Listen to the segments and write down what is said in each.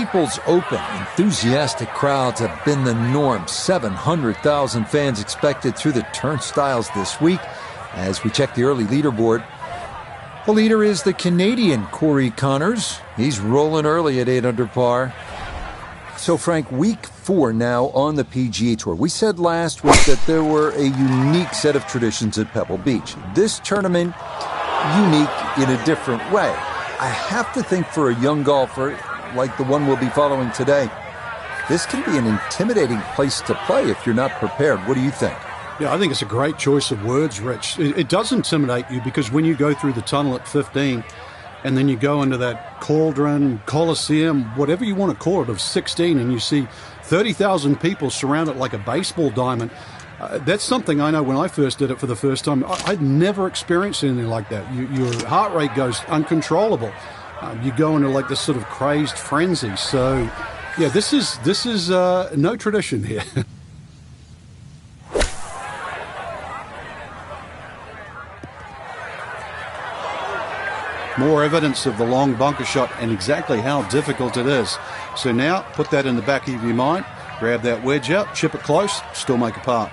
Staples Open, enthusiastic crowds have been the norm. 700,000 fans expected through the turnstiles this week. As we check the early leaderboard, the leader is the Canadian Corey Connors. He's rolling early at 8 under par. So, Frank, week 4 now on the PGA Tour. We said last week that there were a unique set of traditions at Pebble Beach. This tournament, unique in a different way. I have to think for a young golfer like the one we'll be following today, this can be an intimidating place to play if you're not prepared. What do you think? Yeah, I think it's a great choice of words, Rich. It does intimidate you because when you go through the tunnel at 15 and then you go into that cauldron, coliseum, whatever you want to call it, of 16, and you see 30,000 people surround it like a baseball diamond, that's something I know when I first did it for the first time. I'd never experienced anything like that. Your heart rate goes uncontrollable. You go into like this sort of crazed frenzy. So, yeah, this is no tradition here. More evidence of the long bunker shot and exactly how difficult it is. So now, put that in the back of your mind. Grab that wedge out, chip it close, still make a par.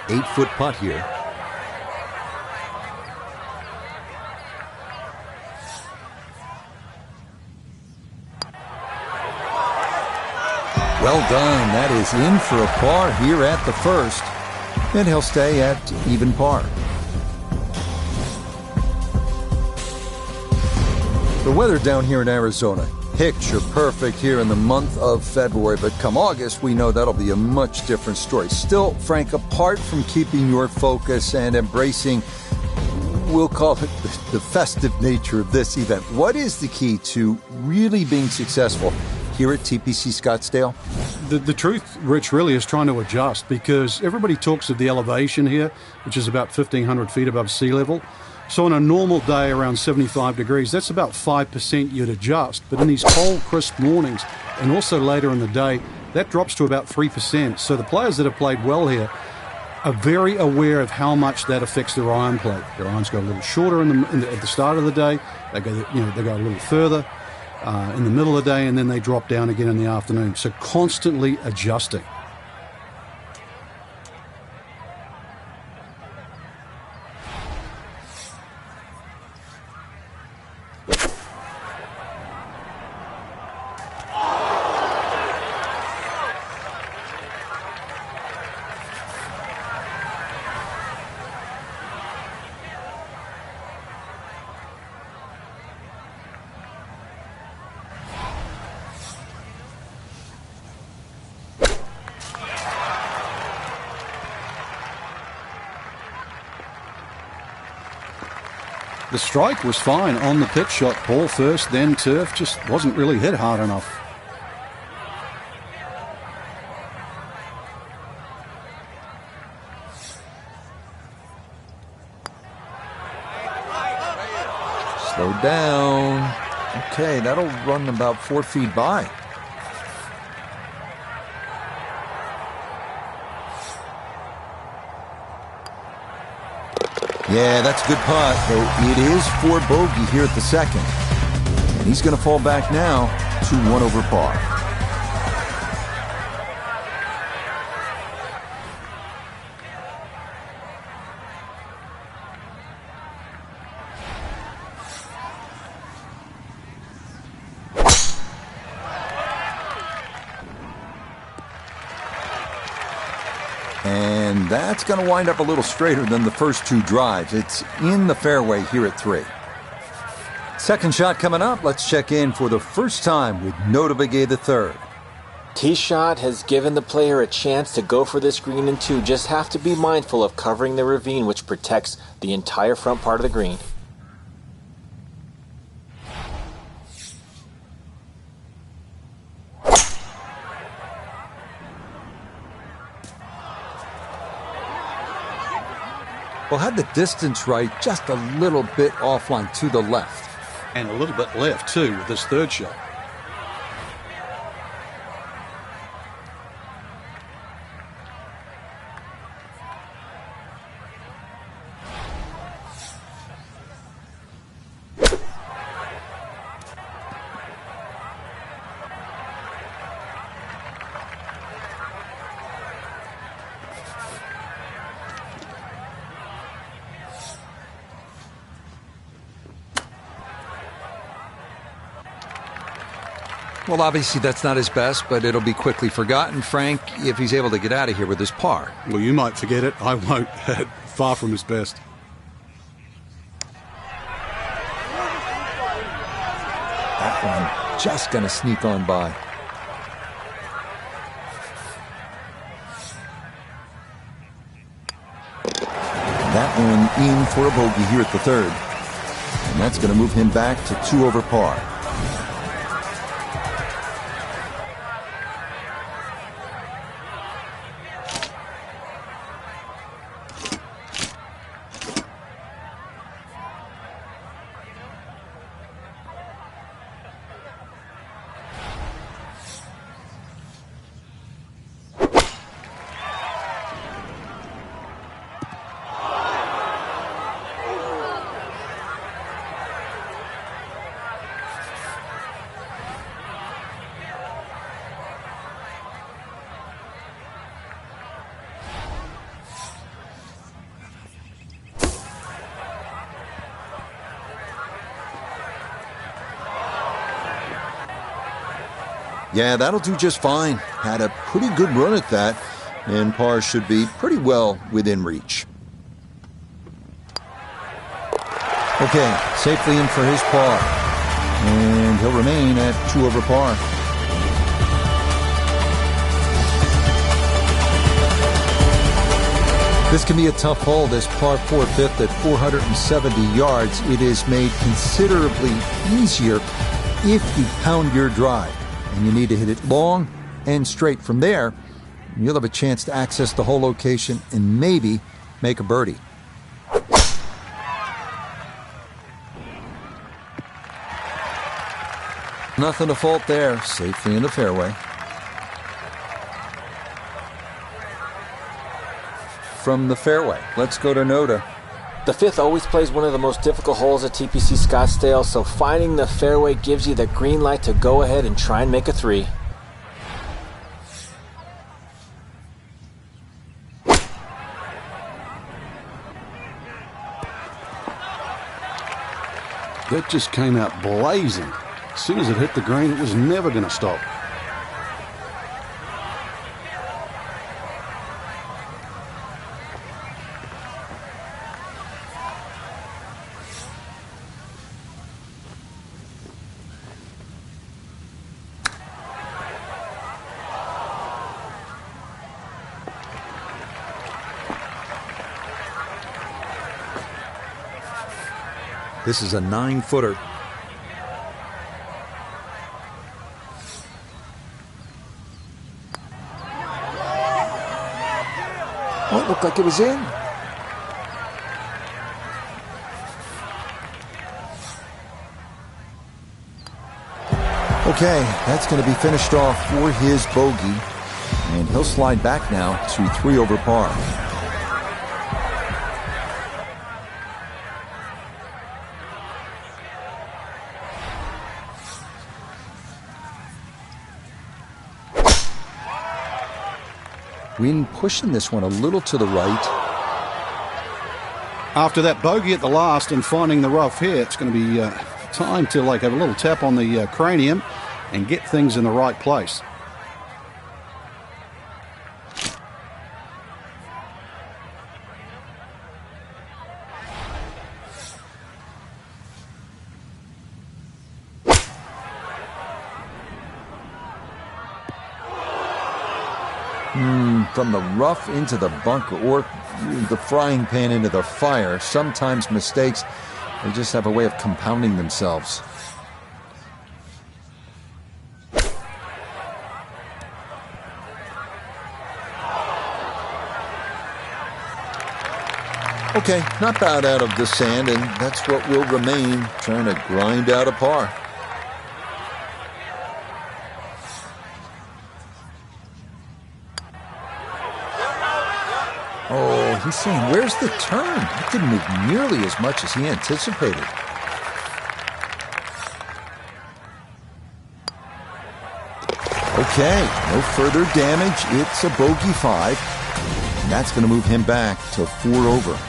Eight-foot putt here. Well done. That is in for a par here at the first. And he'll stay at even par. The weather down here in Arizona, picture perfect here in the month of February. But come August, we know that'll be a much different story. Still, Frank, apart from keeping your focus and embracing, we'll call it the festive nature of this event, what is the key to really being successful here at TPC Scottsdale? The truth, Rich, really is trying to adjust, because everybody talks of the elevation here, which is about 1,500 feet above sea level. So on a normal day around 75 degrees, that's about 5% you'd adjust. But in these cold, crisp mornings, and also later in the day, that drops to about 3%. So the players that have played well here are very aware of how much that affects their iron play. Their irons go a little shorter at the start of the day. They go a little further in the middle of the day, and then they drop down again in the afternoon. So constantly adjusting. The strike was fine on the pitch shot. Ball first, then turf. Just wasn't really hit hard enough. Slow down. Okay, that'll run about 4 feet by. Yeah, that's a good putt, though it is for bogey here at the second. And he's going to fall back now to 1 over par. And that's going to wind up a little straighter than the first 2 drives. It's in the fairway here at 3. Second shot coming up. Let's check in for the first time with Notah Begay III. Tee shot has given the player a chance to go for this green in 2. Just have to be mindful of covering the ravine, which protects the entire front part of the green. Well, had the distance right, just a little bit offline to the left. And a little bit left, too, with this third shot. Well, obviously that's not his best, but it'll be quickly forgotten, Frank, if he's able to get out of here with his par. Well, you might forget it. I won't. Far from his best. That one just going to sneak on by. That one in for a bogey here at the third. And that's going to move him back to 2 over par. Yeah, that'll do just fine. Had a pretty good run at that, and par should be pretty well within reach. Okay, safely in for his par, and he'll remain at 2 over par. This can be a tough hole, this par 4 fifth at 470 yards. It is made considerably easier if you pound your drive. And you need to hit it long and straight. From there, you'll have a chance to access the whole location and maybe make a birdie. Nothing to fault there. Safely in the fairway. From the fairway, let's go to Noda. The 5th always plays one of the most difficult holes at TPC Scottsdale, so finding the fairway gives you the green light to go ahead and try and make a 3. That just came out blazing. As soon as it hit the green, it was never going to stop. This is a 9-footer. Oh, it looked like it was in. Okay, that's going to be finished off for his bogey. And he'll slide back now to 3 over par. Wind pushing this one a little to the right. After that bogey at the last and finding the rough here, it's going to be time to have a little tap on the cranium and get things in the right place. From the rough into the bunker, or the frying pan into the fire. Sometimes mistakes, they just have a way of compounding themselves. Okay, not bad out of the sand, and that's what will remain, trying to grind out a par. Oh, he's saying, where's the turn? It didn't move nearly as much as he anticipated. Okay, no further damage. It's a bogey 5. And that's going to move him back to 4 over.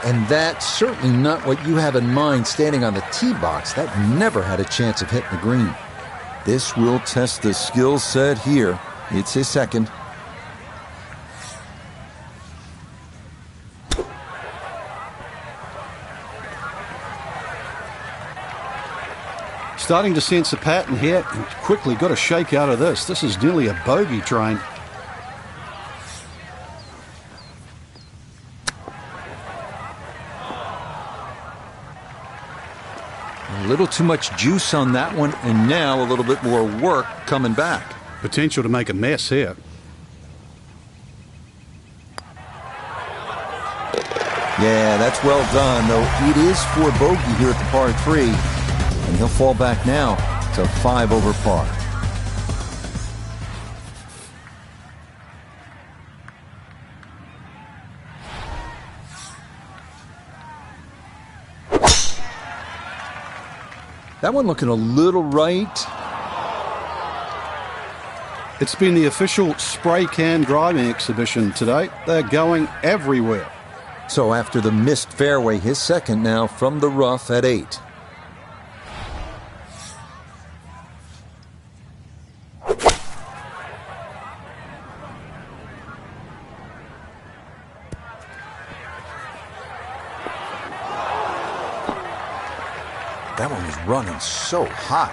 And that's certainly not what you have in mind standing on the tee box. That never had a chance of hitting the green. This will test the skill set here. It's his second. Starting to sense a pattern here. Quickly got to shake out of this. This is nearly a bogey train. A little too much juice on that one, and now a little bit more work coming back. Potential to make a mess here. Yeah, that's well done, though it is for bogey here at the par 3. And he'll fall back now to 5 over par. That one looking a little right. It's been the official spray can driving exhibition today. They're going everywhere. So after the missed fairway, his second now from the rough at 8. That one was running so hot.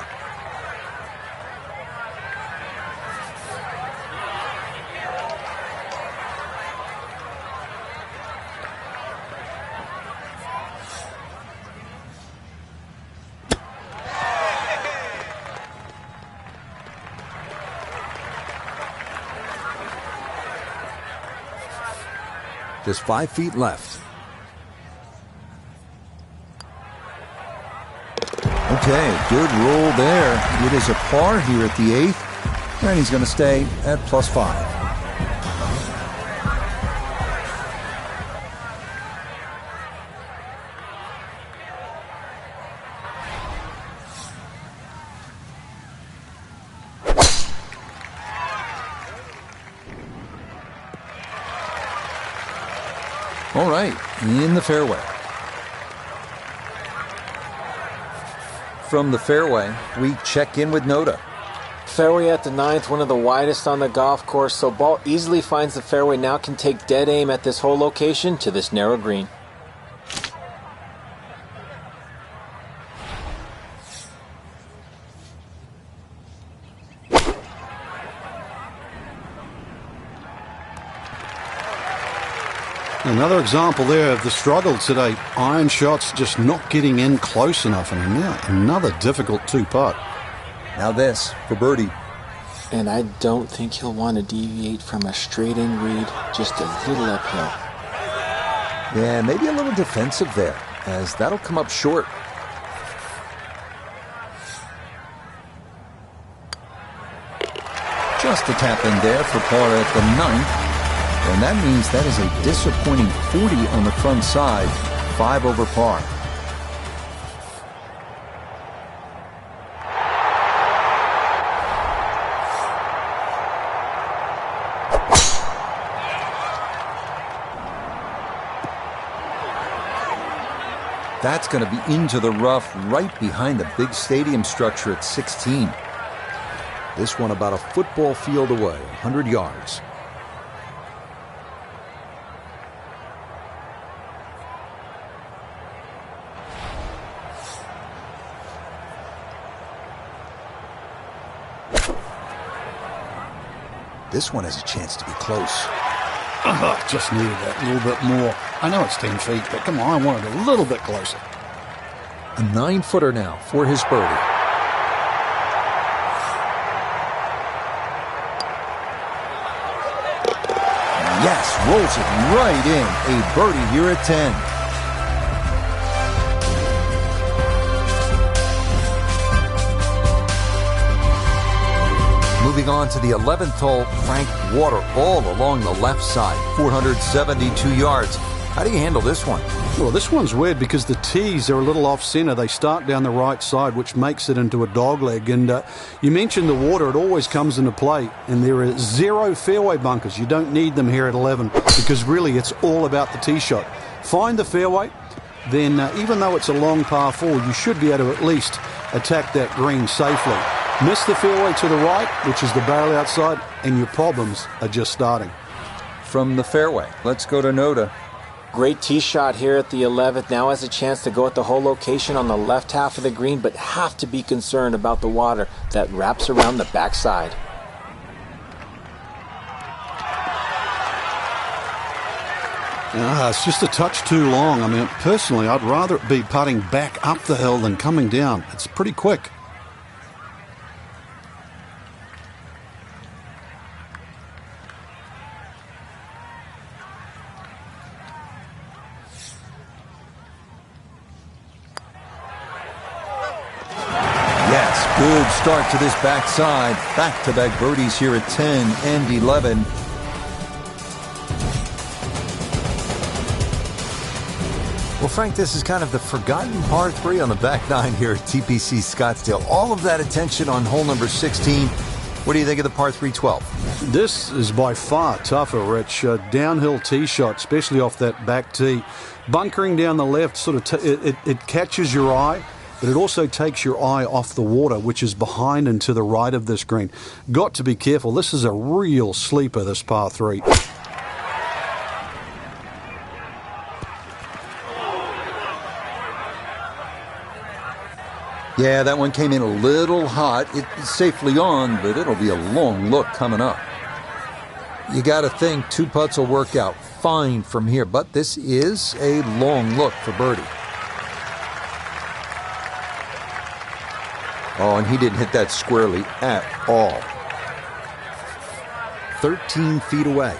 Just 5 feet left. Okay, good roll there. It is a par here at the 8th, and he's going to stay at +5. All right, in the fairway. From the fairway, we check in with Noda. Fairway at the 9th, one of the widest on the golf course, so ball easily finds the fairway, now can take dead aim at this whole location to this narrow green. Another example there of the struggle today. Iron shots just not getting in close enough. And now another difficult 2-putt. Now this for birdie. And I don't think he'll want to deviate from a straight-in read, just a little uphill. Yeah, maybe a little defensive there, as that'll come up short. Just a tap in there for par at the 9th. And that means that is a disappointing 40 on the front side, 5 over par. That's going to be into the rough right behind the big stadium structure at 16. This one about a football field away, 100 yards. This one has a chance to be close. Just needed that little bit more. I know it's 10 feet, but come on, I want it a little bit closer. A 9-footer now for his birdie. Yes, rolls it right in. A birdie here at 10. Moving on to the 11th hole, Frank water all along the left side, 472 yards. How do you handle this one? Well, this one's weird because the tees are a little off-center. They start down the right side, which makes it into a dogleg. And you mentioned the water. It always comes into play. And there are 0 fairway bunkers. You don't need them here at 11 because really it's all about the tee shot. Find the fairway, then even though it's a long par 4, you should be able to at least attack that green safely. Miss the fairway to the right, which is the barrel outside, and your problems are just starting. From the fairway, let's go to Noda. Great tee shot here at the 11th. Now has a chance to go at the hole location on the left half of the green, but have to be concerned about the water that wraps around the backside. It's just a touch too long. I mean, personally, I'd rather it be putting back up the hill than coming down. It's pretty quick. Yes, good start to this backside. Back-to-back birdies here at 10 and 11. Well, Frank, this is kind of the forgotten par 3 on the back 9 here at TPC Scottsdale. All of that attention on hole number 16. What do you think of the par 3 12? This is by far tougher, Rich. Downhill tee shot, especially off that back tee. Bunkering down the left, sort of it catches your eye, but it also takes your eye off the water, which is behind and to the right of this green. Got to be careful. This is a real sleeper, this par 3. Yeah, that one came in a little hot. It's safely on, but it'll be a long look coming up. You got to think 2 putts will work out fine from here, but this is a long look for birdie. Oh, and he didn't hit that squarely at all. 13 feet away.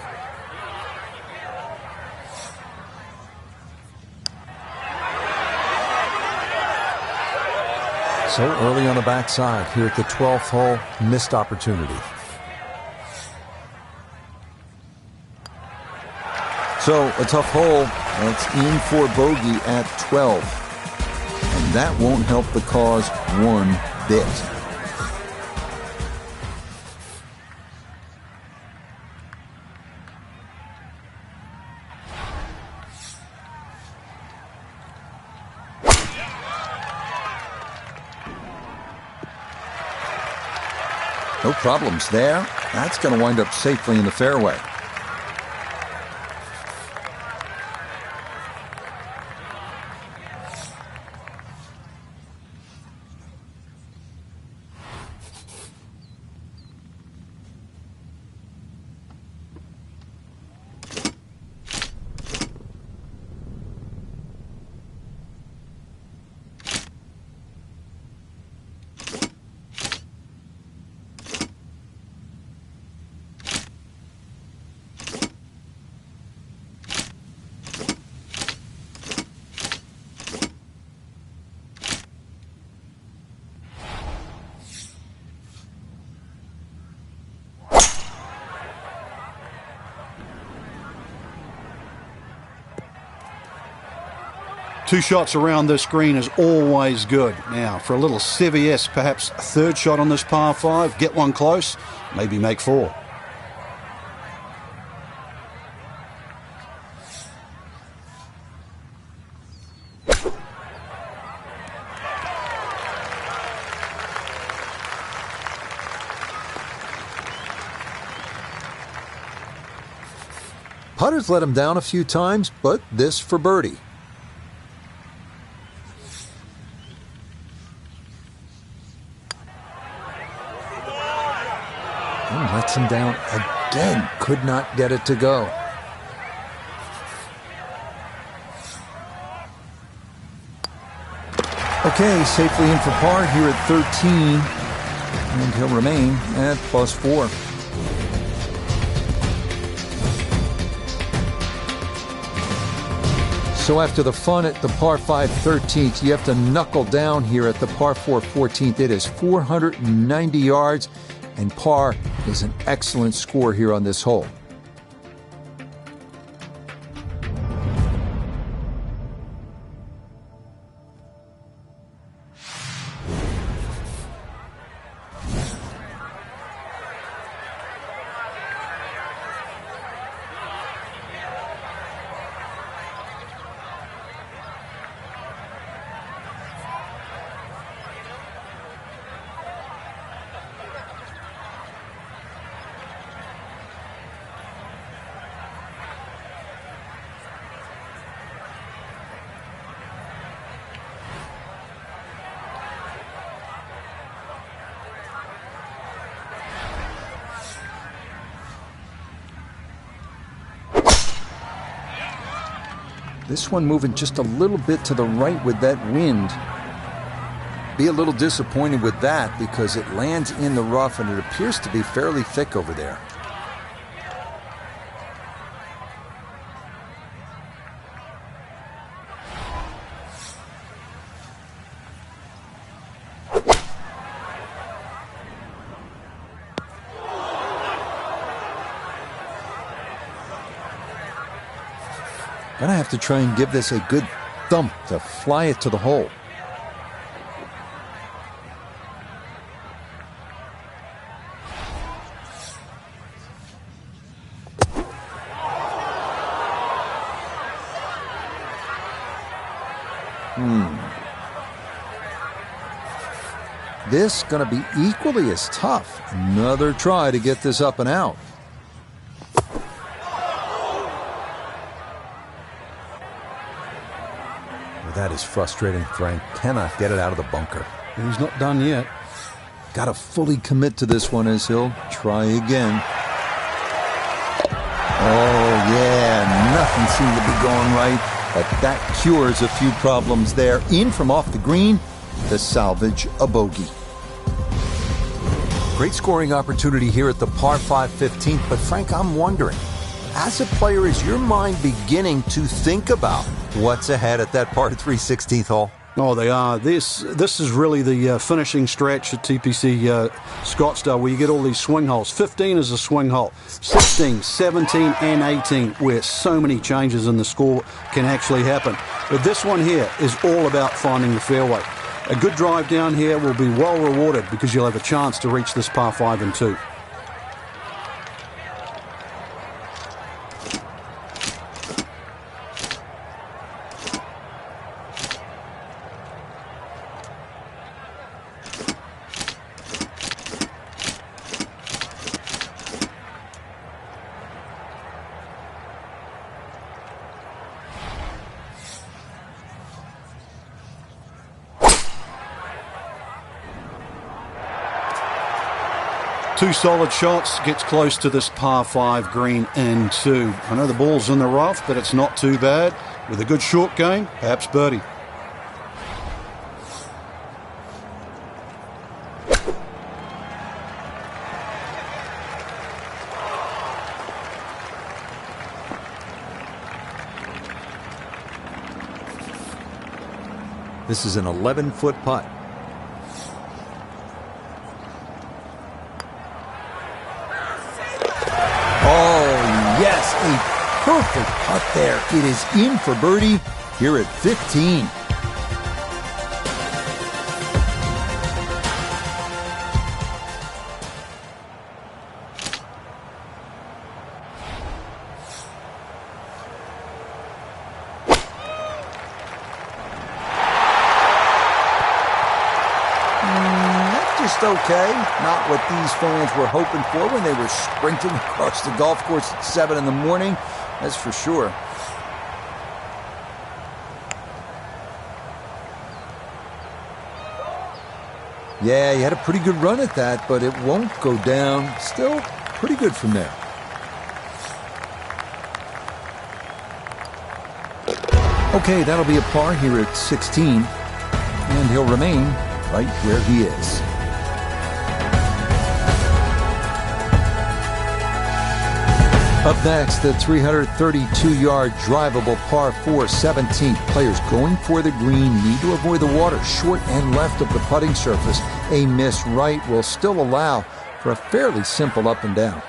So early on the backside here at the 12th hole, missed opportunity. So a tough hole, that's in for bogey at 12. And that won't help the cause one bit. No problems there. That's going to wind up safely in the fairway. Two shots around this green is always good. Now, for a little CVS, perhaps a third shot on this par 5, get one close, maybe make 4. Putters let him down a few times, but this for birdie. Lets him down again. Could not get it to go. Okay, safely in for par here at 13. And he'll remain at +4. So after the fun at the par 5 13th, you have to knuckle down here at the par 4 14th. It is 490 yards. And par is an excellent score here on this hole. This one moving just a little bit to the right with that wind. Be a little disappointed with that because it lands in the rough and it appears to be fairly thick over there. Gonna have to try and give this a good thump to fly it to the hole. This gonna be equally as tough. Another try to get this up and out. That is frustrating. Frank cannot get it out of the bunker. He's not done yet. Got to fully commit to this one as he'll try again. Oh, yeah, nothing seemed to be going right, but that cures a few problems there. In from off the green to salvage a bogey. Great scoring opportunity here at the par 5 15th, but Frank, I'm wondering, as a player, is your mind beginning to think about what's ahead at that par 3 16th hole? Oh, they are. This is really the finishing stretch at TPC Scottsdale where you get all these swing holes. 15 is a swing hole. 16, 17, and 18 where so many changes in the score can actually happen. But this one here is all about finding the fairway. A good drive down here will be well rewarded because you'll have a chance to reach this par 5 and 2. Two solid shots, gets close to this par 5 green and 2. I know the ball's in the rough, but it's not too bad. With a good short game, perhaps birdie. This is an 11-foot putt. Yes, a perfect putt there. It is in for birdie here at 15. Just okay. Not what these fans were hoping for when they were sprinting across the golf course at 7 in the morning. That's for sure. Yeah, he had a pretty good run at that, but it won't go down. Still pretty good from there. Okay, that'll be a par here at 16. And he'll remain right where he is. Up next, the 332-yard drivable par 4 17th. Players going for the green need to avoid the water short and left of the putting surface. A miss right will still allow for a fairly simple up and down.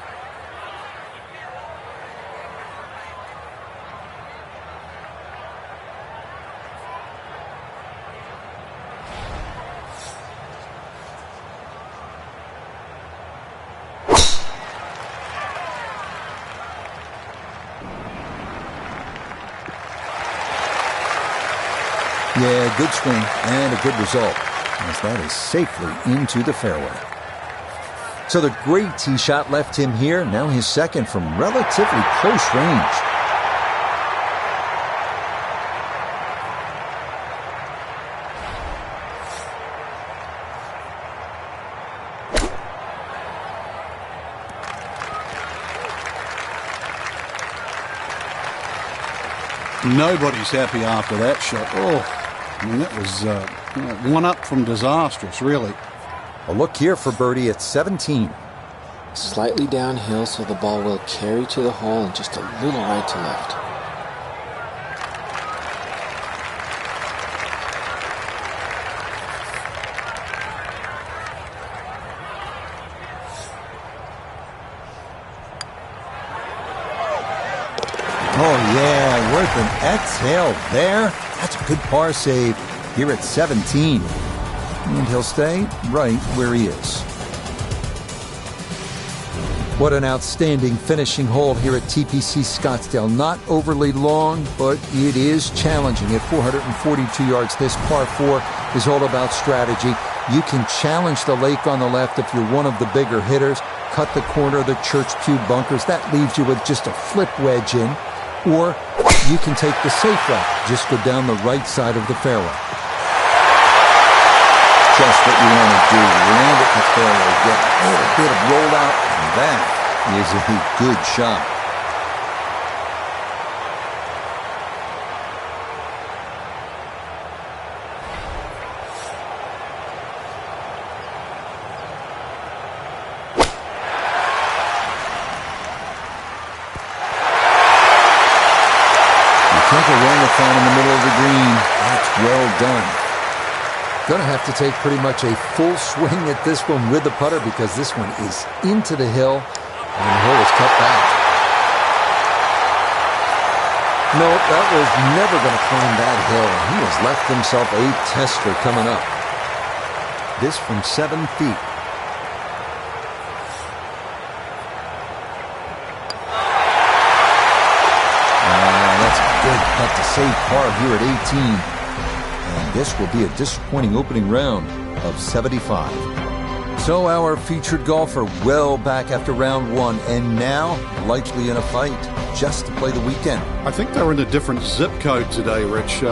Yeah, good swing and a good result, as that is safely into the fairway. So the great tee shot left him here, now his second from relatively close range. Nobody's happy after that shot. Oh, I mean, that was one up from disastrous, really. A look here for birdie at 17. Slightly downhill, so the ball will carry to the hole and just a little right to left. Oh yeah, worth an exhale there. That's a good par save here at 17. And he'll stay right where he is. What an outstanding finishing hole here at TPC Scottsdale. Not overly long, but it is challenging. At 442 yards, this par 4 is all about strategy. You can challenge the lake on the left if you're one of the bigger hitters. Cut the corner of the Church Pew bunkers. That leaves you with just a flip wedge in. Or you can take the safe route. Just go down the right side of the fairway. Just what you want to do. Land it in the fairway. Get a little bit of rollout. And that is a good shot. Can't go wrong with that in the middle of the green. That's well done. Gonna have to take pretty much a full swing at this one with the putter because this one is into the hill and the hole is cut back. No, that was never going to climb that hill. He has left himself a tester coming up. This from 7 feet. Good putt to save par here at 18. And this will be a disappointing opening round of 75. So our featured golfer well back after round 1 and now likely in a fight just to play the weekend. I think they're in a different zip code today, Rich.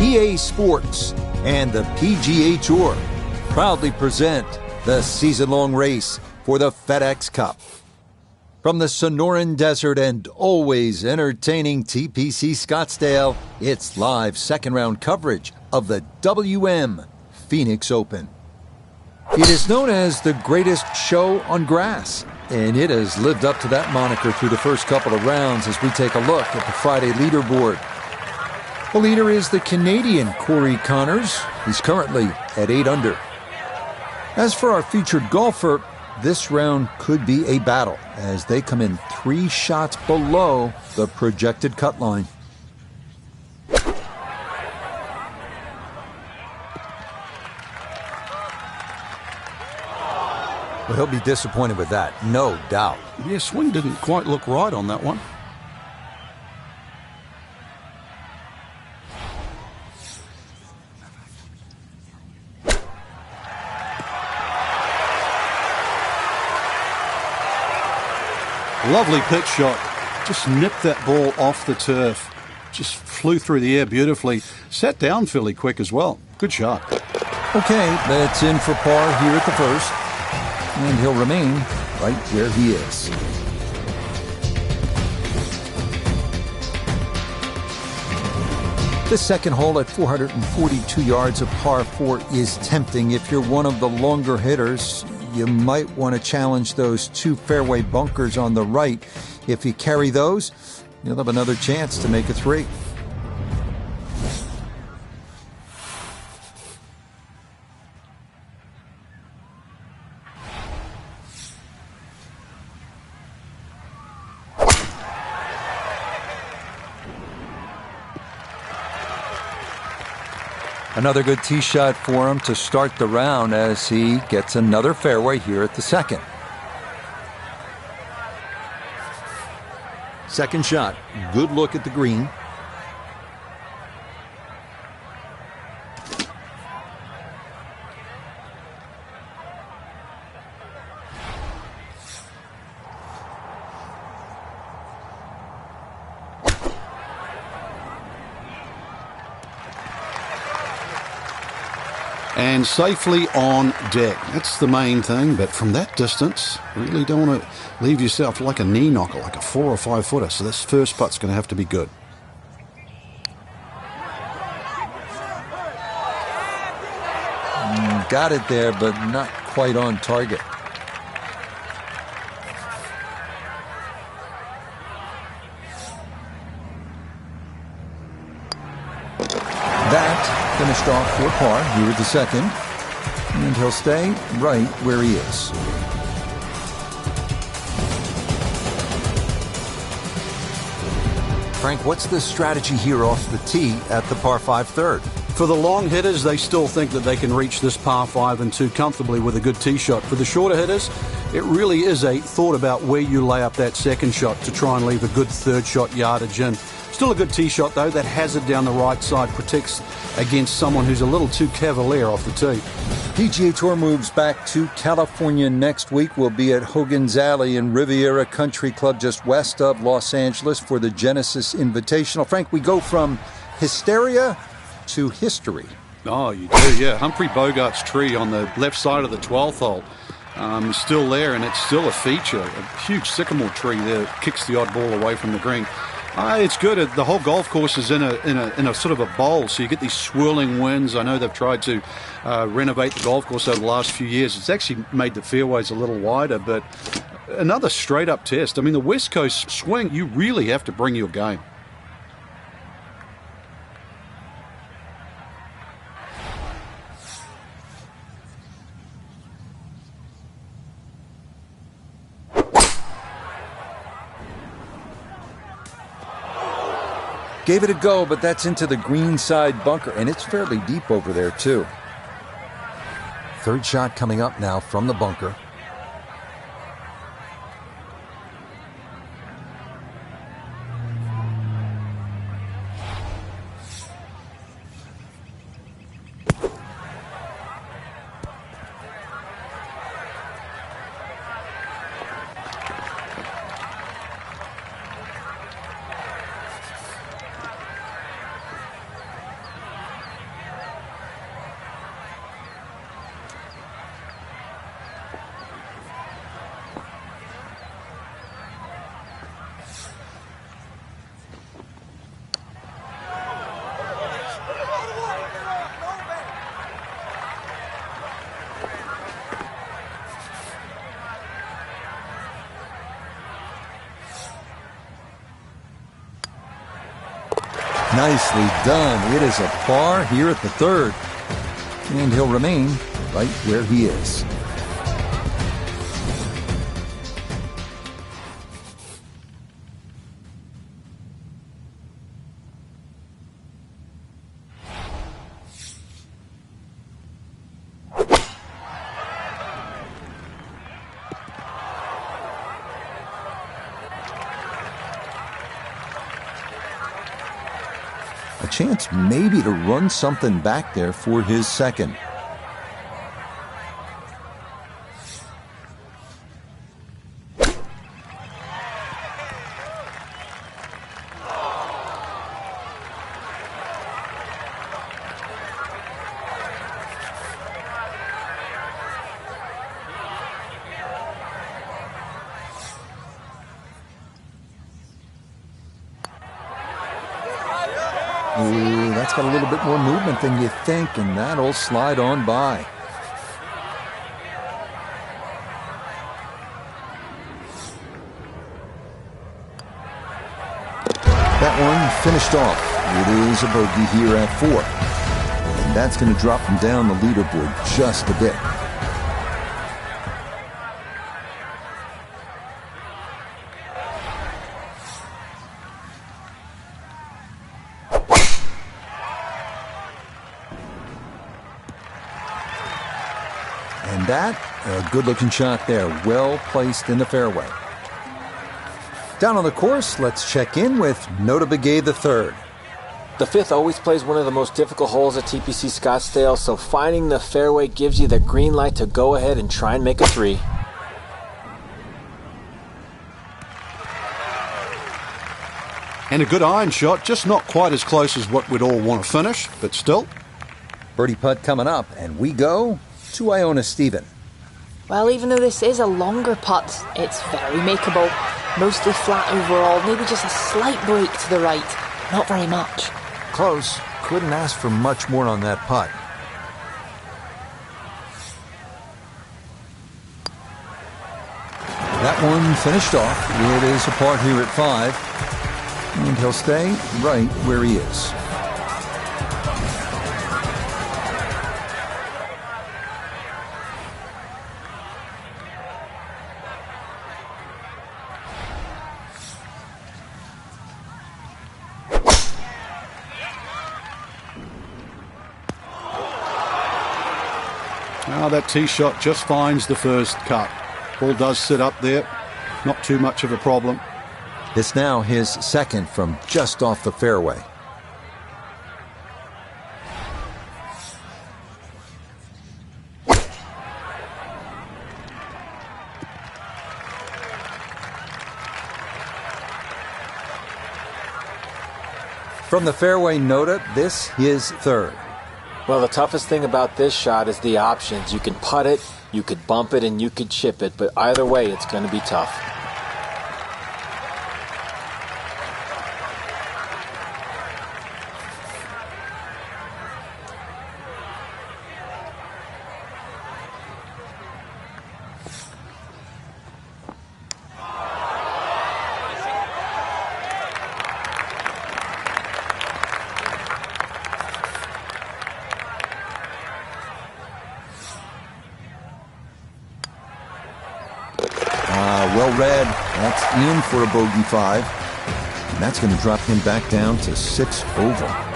EA Sports and the PGA Tour proudly present the season-long race for the FedEx Cup. From the Sonoran Desert and always entertaining TPC Scottsdale, it's live second-round coverage of the WM Phoenix Open. It is known as the greatest show on grass, and it has lived up to that moniker through the first couple of rounds as we take a look at the Friday leaderboard. The leader is the Canadian Corey Connors. He's currently at 8 under. As for our featured golfer, this round could be a battle as they come in 3 shots below the projected cut line. Well, he'll be disappointed with that, no doubt. Yeah, swing didn't quite look right on that one. Lovely pitch shot. Just nipped that ball off the turf. Just flew through the air beautifully. Sat down fairly quick as well. Good shot. Okay, that's in for par here at the first. And he'll remain right where he is. The second hole at 442 yards of par 4 is tempting. If you're one of the longer hitters, you might want to challenge those 2 fairway bunkers on the right. If you carry those, you'll have another chance to make a 3. Another good tee shot for him to start the round as he gets another fairway here at the second. Second shot, good look at the green. And safely on deck. That's the main thing, but from that distance, really don't want to leave yourself like a knee knocker, like a 4 or 5 footer. So this first putt's going to have to be good. Got it there, but not quite on target. That finished off for par here at the second, and he'll stay right where he is. Frank, what's the strategy here off the tee at the par 5 third? For the long hitters, they still think that they can reach this par 5 and 2 comfortably with a good tee shot. For the shorter hitters, it really is a thought about where you lay up that second shot to try and leave a good third shot yardage in. Still a good tee shot, though. That hazard down the right side protects against someone who's a little too cavalier off the tee. PGA Tour moves back to California next week. We'll be at Hogan's Alley in Riviera Country Club just west of Los Angeles for the Genesis Invitational. Frank, we go from hysteria to history. Oh, you do, yeah. Humphrey Bogart's tree on the left side of the 12th hole is still there, and it's still a feature. A huge sycamore tree there that kicks the odd ball away from the green. It's good. The whole golf course is in a sort of a bowl, so you get these swirling winds. I know they've tried to renovate the golf course over the last few years. It's actually made the fairways a little wider, but another straight-up test. I mean, the West Coast swing, you really have to bring your game. Gave it a go, but that's into the green side bunker, and it's fairly deep over there, too. Third shot coming up now from the bunker. Nicely done. It is a par here at the third. And he'll remain right where he is. A chance maybe to run something back there for his second. Ooh, that's got a little bit more movement than you think, and that'll slide on by. That one finished off. It is a bogey here at 4. And that's going to drop him down the leaderboard just a bit. And that, a good-looking shot there, well placed in the fairway. Down on the course, let's check in with Nota Begay III. The 5th always plays one of the most difficult holes at TPC Scottsdale, so finding the fairway gives you the green light to go ahead and try and make a 3. And a good iron shot, just not quite as close as what we'd all want to finish, but still. Birdie putt coming up, and we go to Iona Stephen. Well, even though this is a longer putt, it's very makeable. Mostly flat overall, maybe just a slight break to the right. Not very much. Close. Couldn't ask for much more on that putt. That one finished off. It is a par here at 5. And he'll stay right where he is. Now that tee shot just finds the first cut. Ball does sit up there. Not too much of a problem. It's now his second from just off the fairway. From the fairway Nota, this is third. Well, the toughest thing about this shot is the options. You can putt it, you could bump it, and you could chip it, but either way, it's going to be tough. Well read. That's in for a bogey 5. And that's going to drop him back down to 6 over.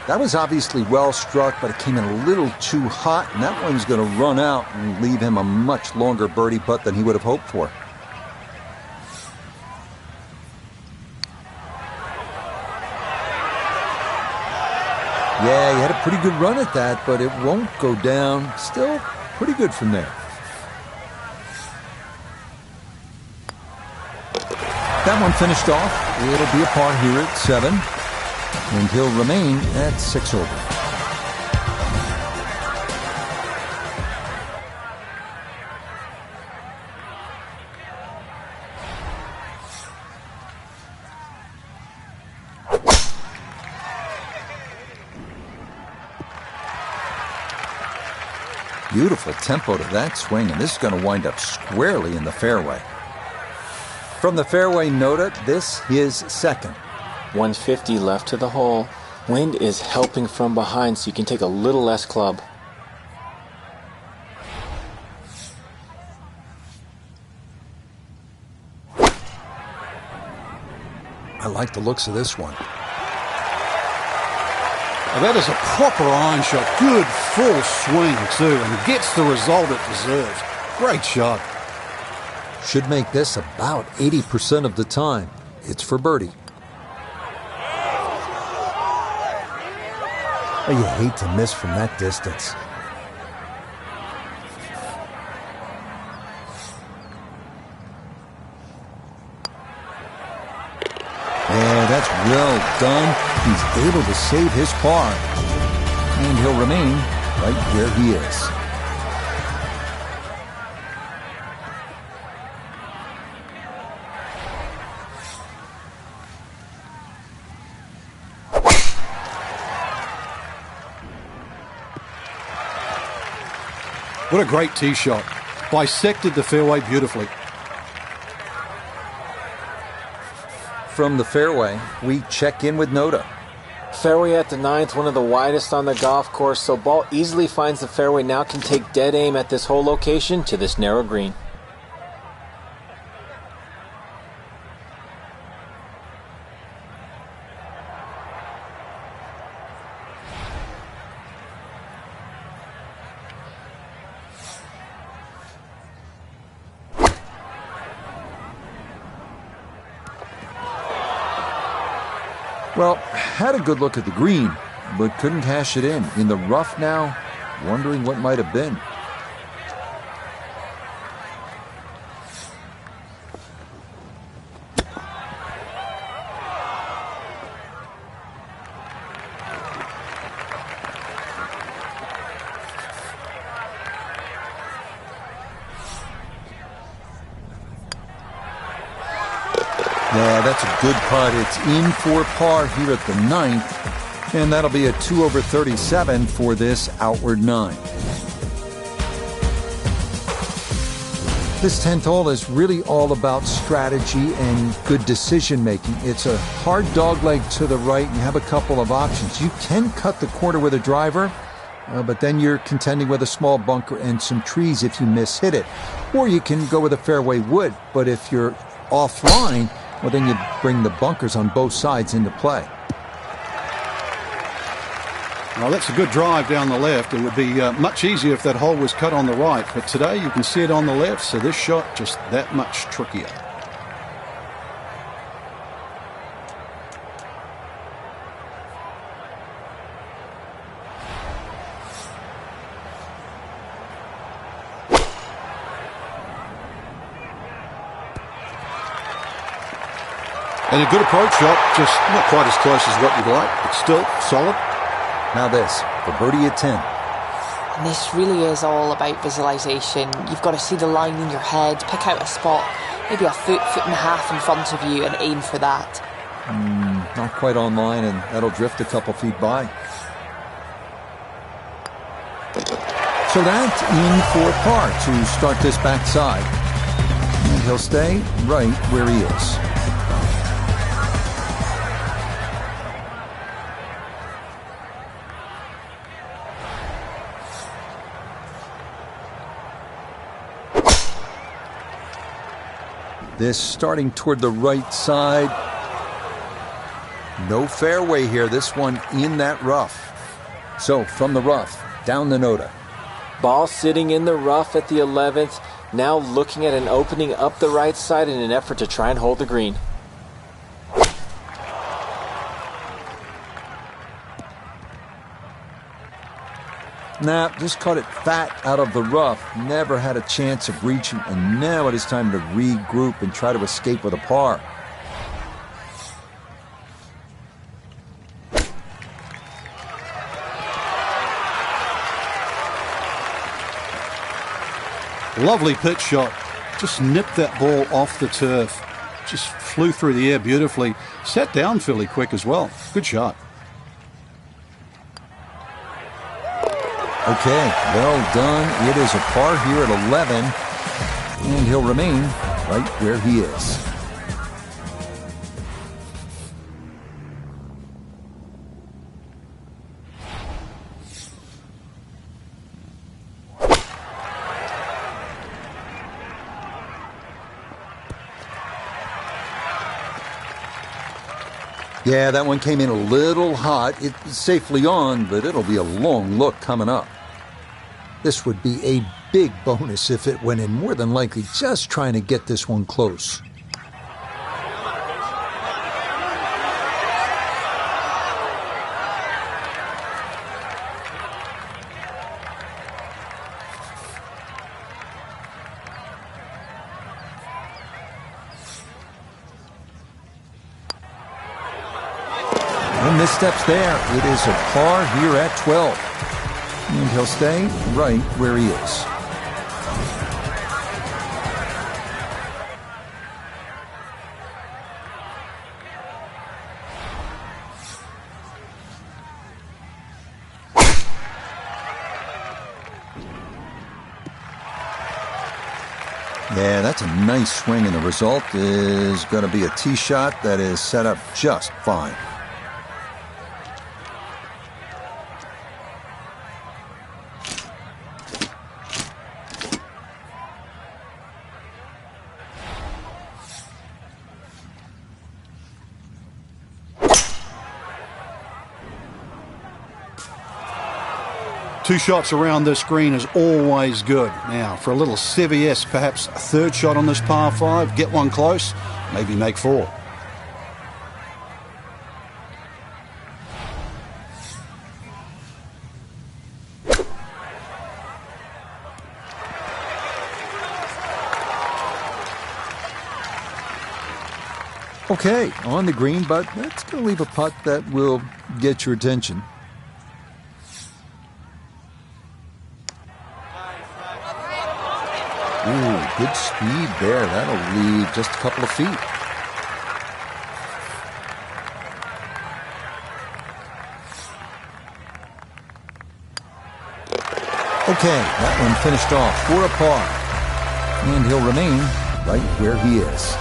That was obviously well struck, but it came in a little too hot, and that one's going to run out and leave him a much longer birdie putt than he would have hoped for. Yeah, he had a pretty good run at that, but it won't go down. Still pretty good from there. That one finished off. It'll be a par here at 7. And he'll remain at 6 over. Beautiful tempo to that swing, and this is going to wind up squarely in the fairway. From the fairway, Nota, this is second. 150 left to the hole. Wind is helping from behind, so you can take a little less club. I like the looks of this one. Now that is a proper iron shot. Good full swing, too, and gets the result it deserves. Great shot. Should make this about 80% of the time. It's for birdie. Oh, you hate to miss from that distance. Yeah, that's well done. He's able to save his par. And he'll remain right where he is. What a great tee shot. Bisected the fairway beautifully. From the fairway, we check in with Nota. Fairway at the 9th, one of the widest on the golf course, so ball easily finds the fairway. Now can take dead aim at this hole location to this narrow green. Well, had a good look at the green, but couldn't cash it in. In the rough now, wondering what might have been. Yeah, that's a good putt. It's in for par here at the 9th, and that'll be a 2 over 37 for this outward 9. This 10th hole is really all about strategy and good decision making. It's a hard dogleg to the right, and you have a couple of options. You can cut the corner with a driver, but then you're contending with a small bunker and some trees if you miss-hit it. Or you can go with a fairway wood, but if you're offline, well, then you bring the bunkers on both sides into play. Well, that's a good drive down the left. It would be much easier if that hole was cut on the right, but today you can see it on the left, so this shot just that much trickier. And a good approach shot, just not quite as close as what you'd like, but still solid. Now this, for birdie at 10. And this really is all about visualization. You've got to see the line in your head, pick out a spot, maybe a foot and a half in front of you, and aim for that. Not quite on line, and that'll drift a couple feet by. So that's in for par to start this backside. And he'll stay right where he is. This starting toward the right side. No fairway here. This one in that rough. So from the rough, down the Nota. Ball sitting in the rough at the 11th. Now looking at an opening up the right side in an effort to try and hold the green. Nah, just caught it fat out of the rough. Never had a chance of reaching, and now it is time to regroup and try to escape with a par. Lovely pitch shot. Just nipped that ball off the turf. Just flew through the air beautifully. Sat down fairly quick as well. Good shot. Okay, well done. It is a par here at 11, and he'll remain right where he is. Yeah, that one came in a little hot. It's safely on, but it'll be a long look coming up. This would be a big bonus if it went in, more than likely just trying to get this one close. And missteps there. It is a par here at 12. And he'll stay right where he is. Yeah, that's a nice swing, and the result is going to be a tee shot that is set up just fine. Two shots around this green is always good. Now, for a little CVS, perhaps a third shot on this par 5, get one close, maybe make 4. Okay, on the green, but that's going to leave a putt that will get your attention. Ooh, good speed there. That'll leave just a couple of feet. Okay, that one finished off for a par. And he'll remain right where he is.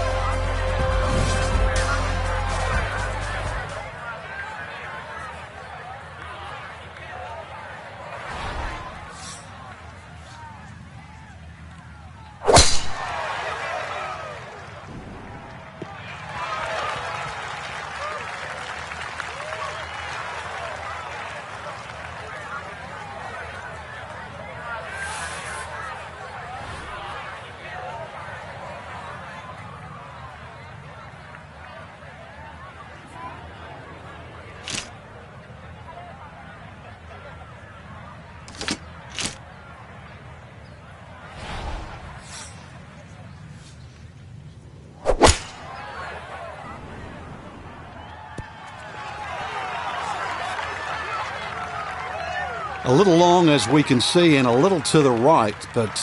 A little long, as we can see, and a little to the right, but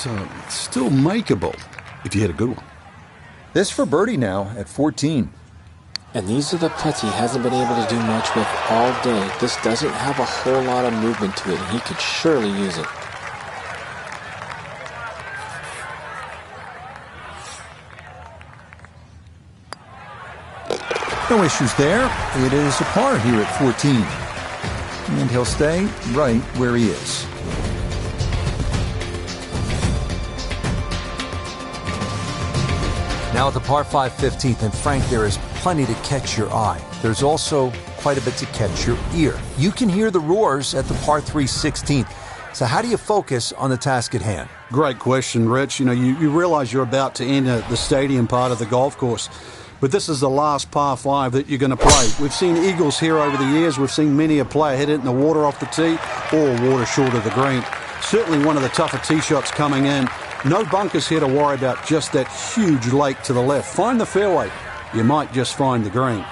still makeable if you hit a good one. This for birdie now at 14. And these are the putts he hasn't been able to do much with all day. This doesn't have a whole lot of movement to it, and he could surely use it. No issues there. It is a par here at 14. And he'll stay right where he is. Now at the par 5 15th, and Frank, there is plenty to catch your eye. There's also quite a bit to catch your ear. You can hear the roars at the par 3 16th. So how do you focus on the task at hand? Great question, Rich. You realize you're about to enter the stadium part of the golf course. But this is the last par 5 that you're going to play. We've seen eagles here over the years. We've seen many a player hit it in the water off the tee or water short of the green. Certainly one of the tougher tee shots coming in. No bunkers here to worry about, just that huge lake to the left. Find the fairway. You might just find the green.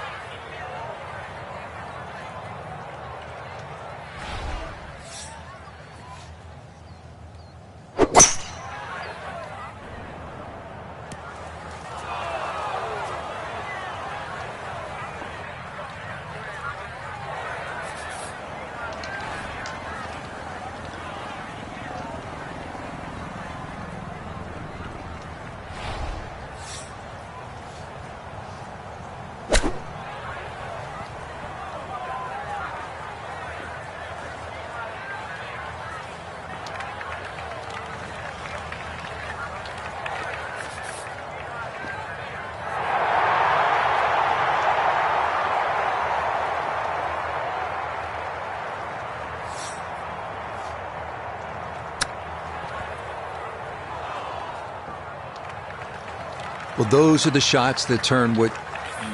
Well, those are the shots that turn what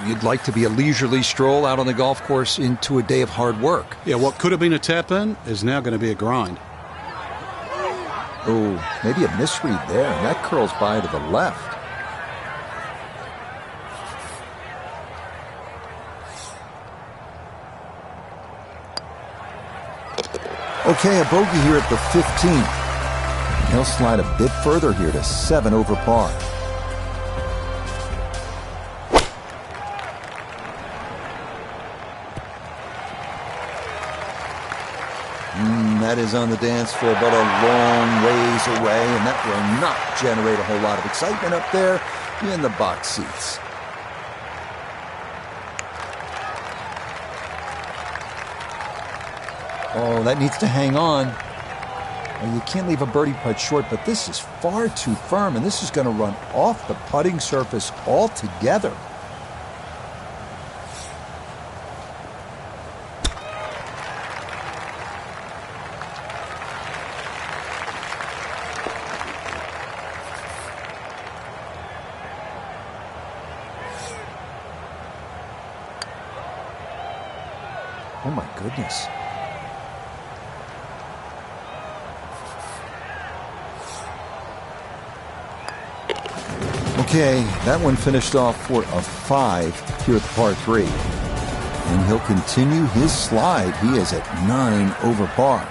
you'd like to be a leisurely stroll out on the golf course into a day of hard work. Yeah, what could have been a tap-in is now going to be a grind. Oh, maybe a misread there, and that curls by to the left. Okay, a bogey here at the 15th. He'll slide a bit further here to 7 over par. That is on the dance floor, but a long ways away, and that will not generate a whole lot of excitement up there in the box seats. Oh, that needs to hang on. Well, you can't leave a birdie putt short, but this is far too firm, and this is going to run off the putting surface altogether. Oh my goodness. Okay, that one finished off for a 5 here at the par 3. And he'll continue his slide. He is at 9 over par.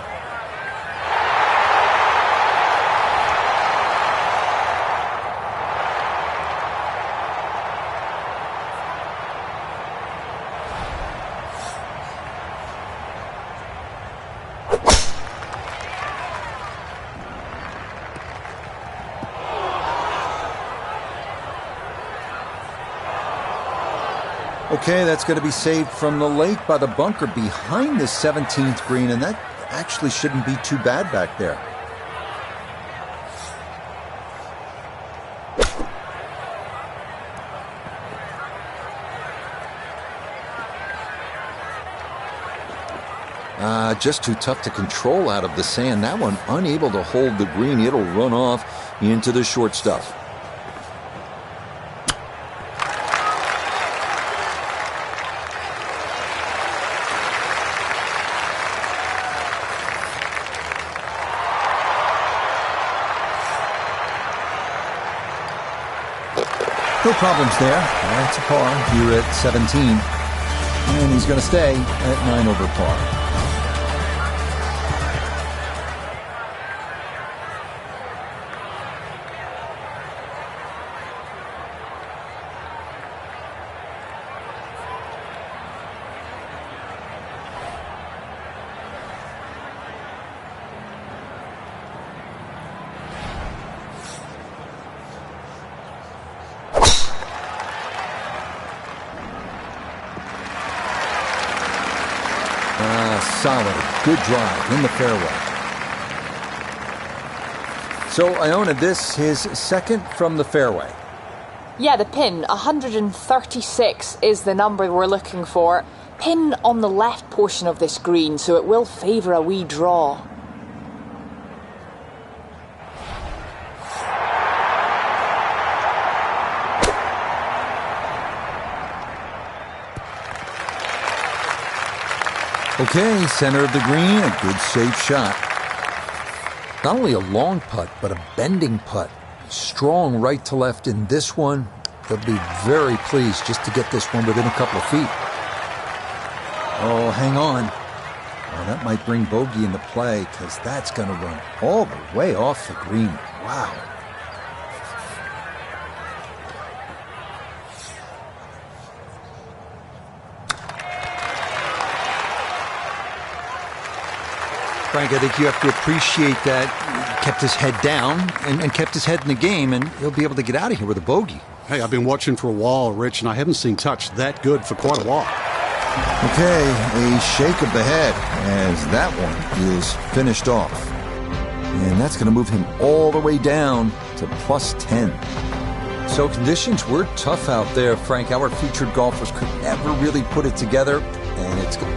Okay, that's going to be saved from the lake by the bunker behind the 17th green, and that actually shouldn't be too bad back there. Just too tough to control out of the sand. That one unable to hold the green. It'll run off into the short stuff. No problems there. That's a par here at 17. And he's going to stay at 9 over par. Solid, good drive in the fairway. So Iona, this his second from the fairway. Yeah, the pin, 136 is the number we're looking for. Pin on the left portion of this green, so it will favour a wee draw. Okay, center of the green, a good safe shot. Not only a long putt, but a bending putt. Strong right to left in this one. They'll be very pleased just to get this one within a couple of feet. Oh, hang on. Oh, that might bring bogey into play because that's going to run all the way off the green. Wow. Frank, I think you have to appreciate that he kept his head down and kept his head in the game, and he'll be able to get out of here with a bogey. Hey, I've been watching for a while, Rich, and I haven't seen touch that good for quite a while. Okay, a shake of the head as that one is finished off. And that's going to move him all the way down to plus 10. So conditions were tough out there, Frank. Our featured golfers could never really put it together, and it's good.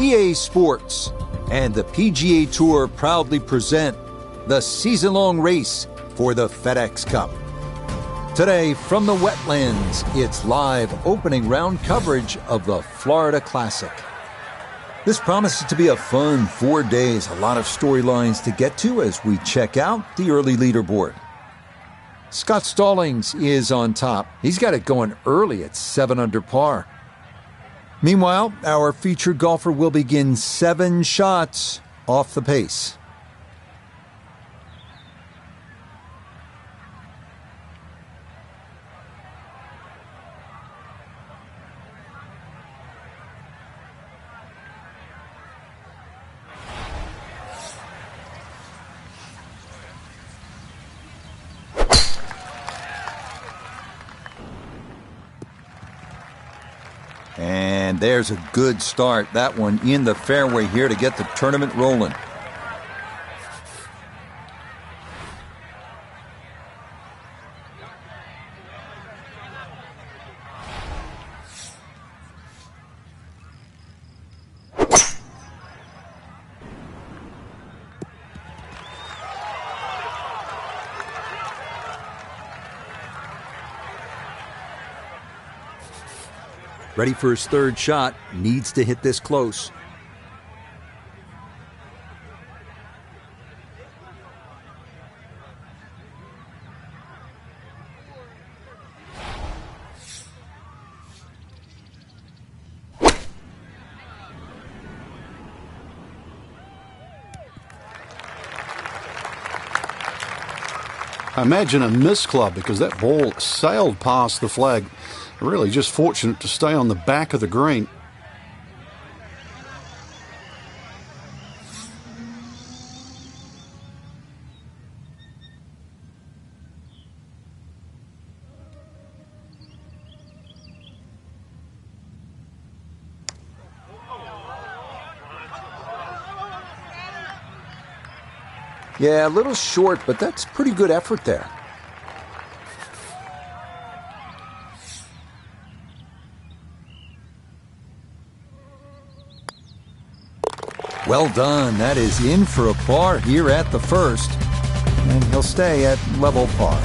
EA Sports and the PGA Tour proudly present the season-long race for the FedEx Cup. Today, from the wetlands, it's live opening round coverage of the Florida Classic. This promises to be a fun 4 days, a lot of storylines to get to as we check out the early leaderboard. Scott Stallings is on top. He's got it going early at 7 under par. Meanwhile, our featured golfer will begin 7 shots off the pace. And there's a good start. That one in the fairway here to get the tournament rolling. Ready for his third shot, needs to hit this close. I imagine a miss club because that ball sailed past the flag. Really just fortunate to stay on the back of the green. Yeah, a little short, but that's pretty good effort there. Well done. That is in for a par here at the first. And he'll stay at level par.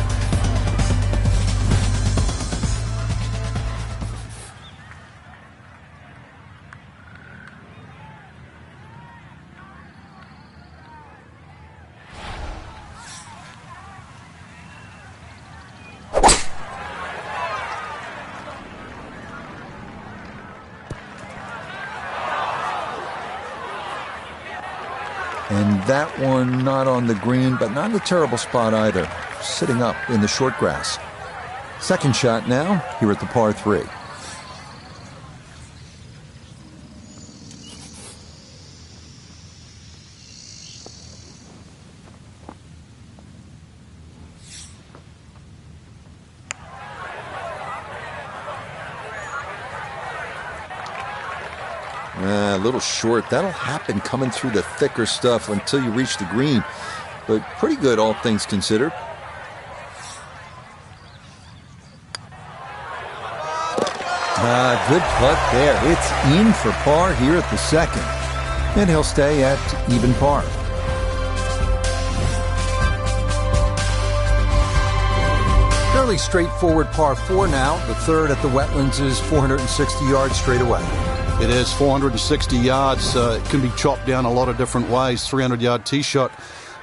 And that one not on the green, but not in a terrible spot either. Sitting up in the short grass. Second shot now, here at the par 3. A little short. That'll happen coming through the thicker stuff until you reach the green. But pretty good, all things considered. Good putt there. It's in for par here at the second. And he'll stay at even par. Fairly straightforward par 4 now. The third at the wetlands is 460 yards straight away. It is 460 yards. It can be chopped down a lot of different ways. 300-yard tee shot,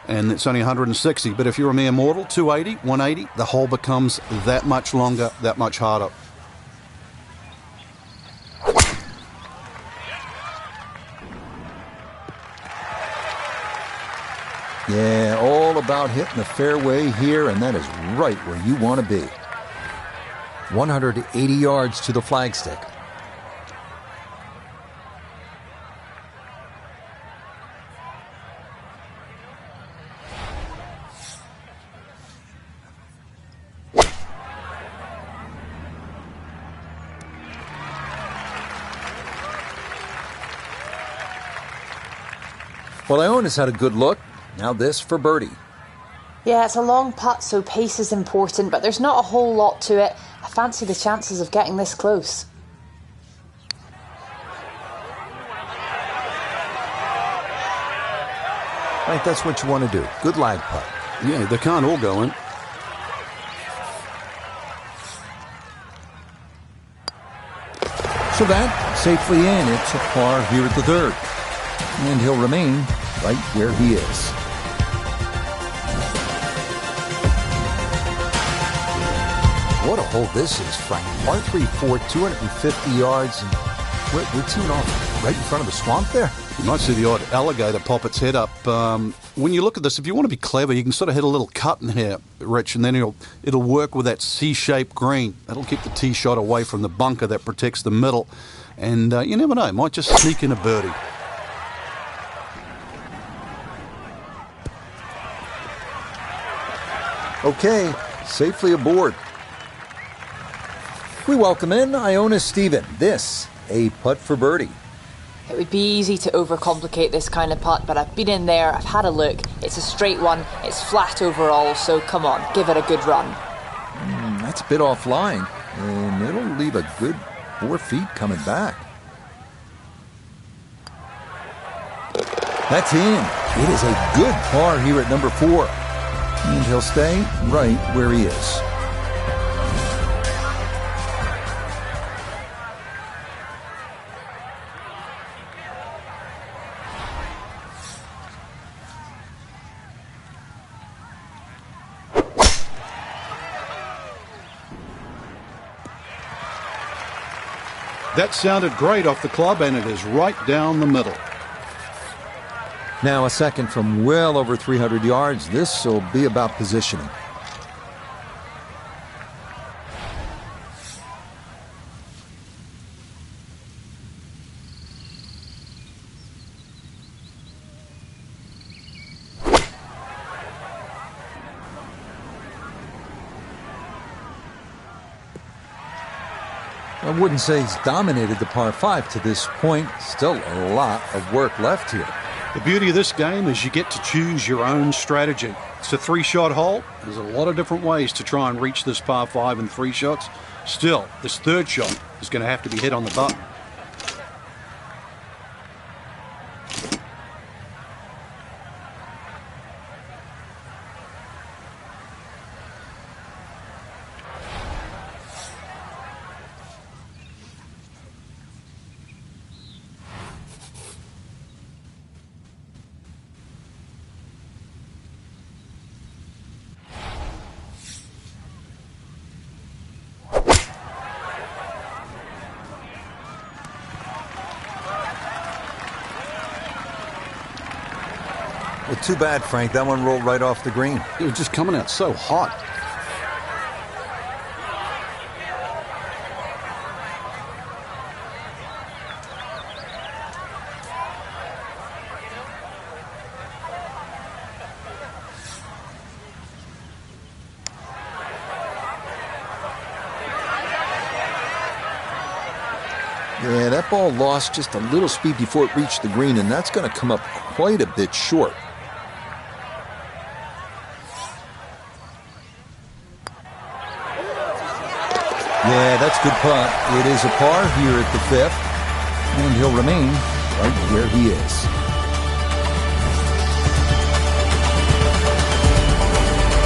and it's only 160. But if you're a mere mortal, 280, 180, the hole becomes that much longer, that much harder. Yeah, all about hitting the fairway here, and that is right where you want to be. 180 yards to the flagstick. Well, Iona's had a good look. Now this for birdie. Yeah, it's a long putt, so pace is important, but there's not a whole lot to it. I fancy the chances of getting this close. Frank, that's what you want to do. Good lag putt. Yeah, they can't all go in. So that safely in. It's a par here at the third. And he'll remain right where he is. What a hole this is, Frank. Par 3-4, 250 yards. And we're teeing off right in front of the swamp there. You might see the odd alligator pop its head up. When you look at this, if you want to be clever, you can sort of hit a little cut in here, Rich, and then it'll work with that C-shaped green. That'll keep the tee shot away from the bunker that protects the middle. And you never know, it might just sneak in a birdie. Okay, safely aboard. We welcome in Iona Stephen. This, a putt for birdie. It would be easy to overcomplicate this kind of putt, but I've been in there, I've had a look. It's a straight one, it's flat overall, so come on, give it a good run. That's a bit offline, and it'll leave a good 4 feet coming back. That's in. It is a good par here at number 4. And he'll stay right where he is. That sounded great off the club, and it is right down the middle. Now a second from well over 300 yards. This will be about positioning. I wouldn't say he's dominated the par 5 to this point. Still a lot of work left here. The beauty of this game is you get to choose your own strategy. It's a 3-shot hole. There's a lot of different ways to try and reach this par 5 in 3 shots. Still, this third shot is going to have to be hit on the button. Well, too bad, Frank. That one rolled right off the green. It was just coming out so hot. Yeah, that ball lost just a little speed before it reached the green, and that's going to come up quite a bit short. Yeah, that's good putt. It is a par here at the 5th, and he'll remain right where he is.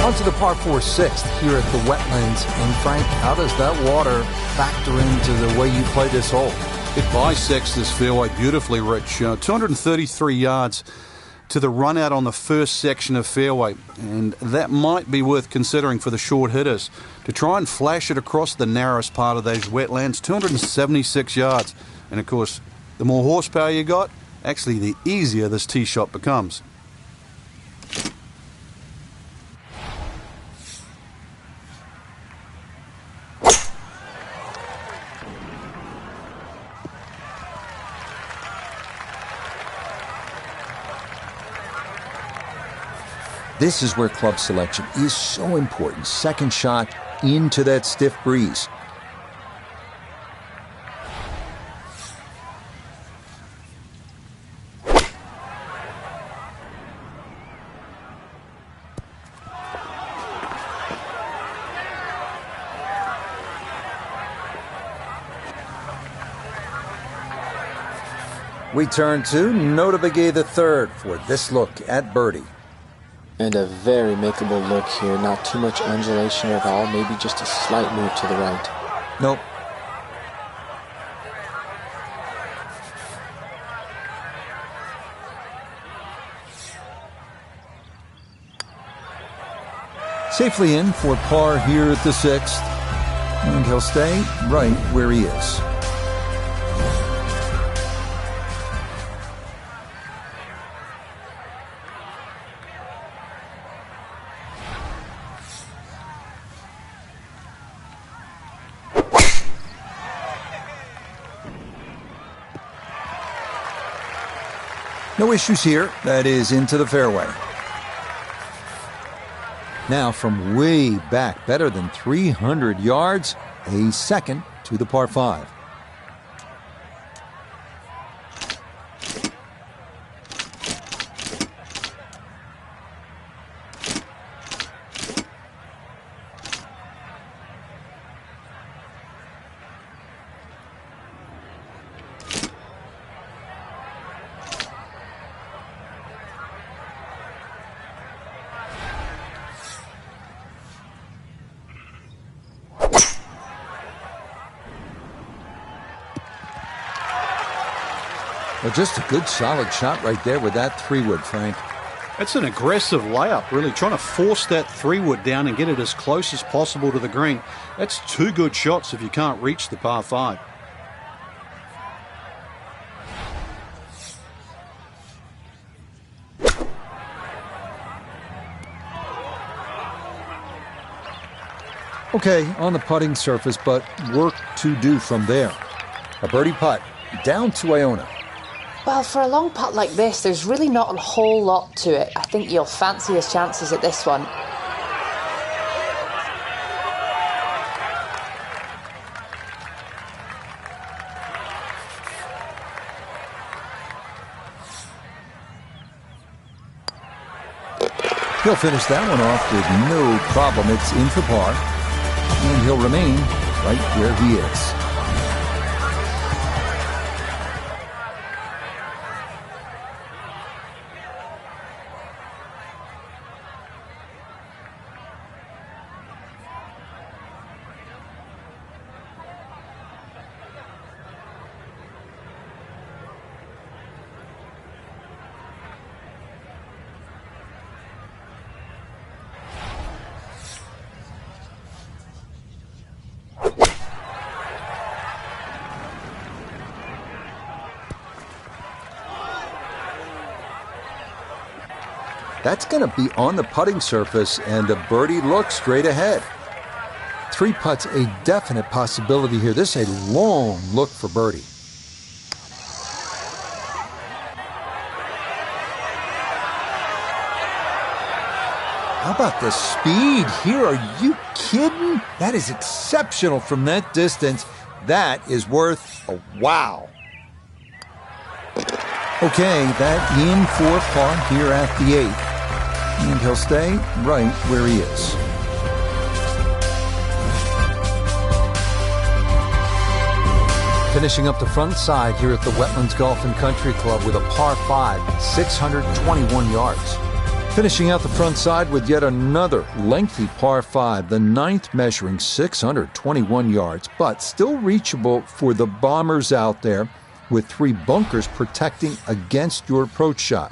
On to the par 4 6th here at the wetlands. And Frank, how does that water factor into the way you play this hole? It bisects this fairway beautifully, Rich. 233 yards to the run out on the first section of fairway, and that might be worth considering for the short hitters to try and flash it across the narrowest part of those wetlands. 276 yards, and of course the more horsepower you got, actually the easier this tee shot becomes. This is where club selection is so important. Second shot into that stiff breeze. We turn to Nota Begay III for this look at birdie. And a very makeable look here. Not too much undulation at all. Maybe just a slight move to the right. Nope. Safely in for par here at the 6th. And he'll stay right where he is. No issues here. That is into the fairway. Now from way back, better than 300 yards, a second to the par 5. Well, just a good solid shot right there with that 3-wood, Frank. That's an aggressive layup, really trying to force that 3-wood down and get it as close as possible to the green. That's 2 good shots if you can't reach the par 5. Okay, on the putting surface, but work to do from there. A birdie putt down to Iona. Well, for a long putt like this, there's really not a whole lot to it. I think you'll fancy his chances at this one. He'll finish that one off with no problem. It's in for par, and he'll remain right where he is. That's going to be on the putting surface, and the birdie looks straight ahead. 3 putts, a definite possibility here. This is a long look for birdie. How about the speed here? Are you kidding? That is exceptional from that distance. That is worth a wow. Okay, that in for par here at the 8th. And he'll stay right where he is. Finishing up the front side here at the Wetlands Golf and Country Club with a par 5, 621 yards. Finishing out the front side with yet another lengthy par 5, the 9th measuring 621 yards, but still reachable for the bombers out there with 3 bunkers protecting against your approach shot.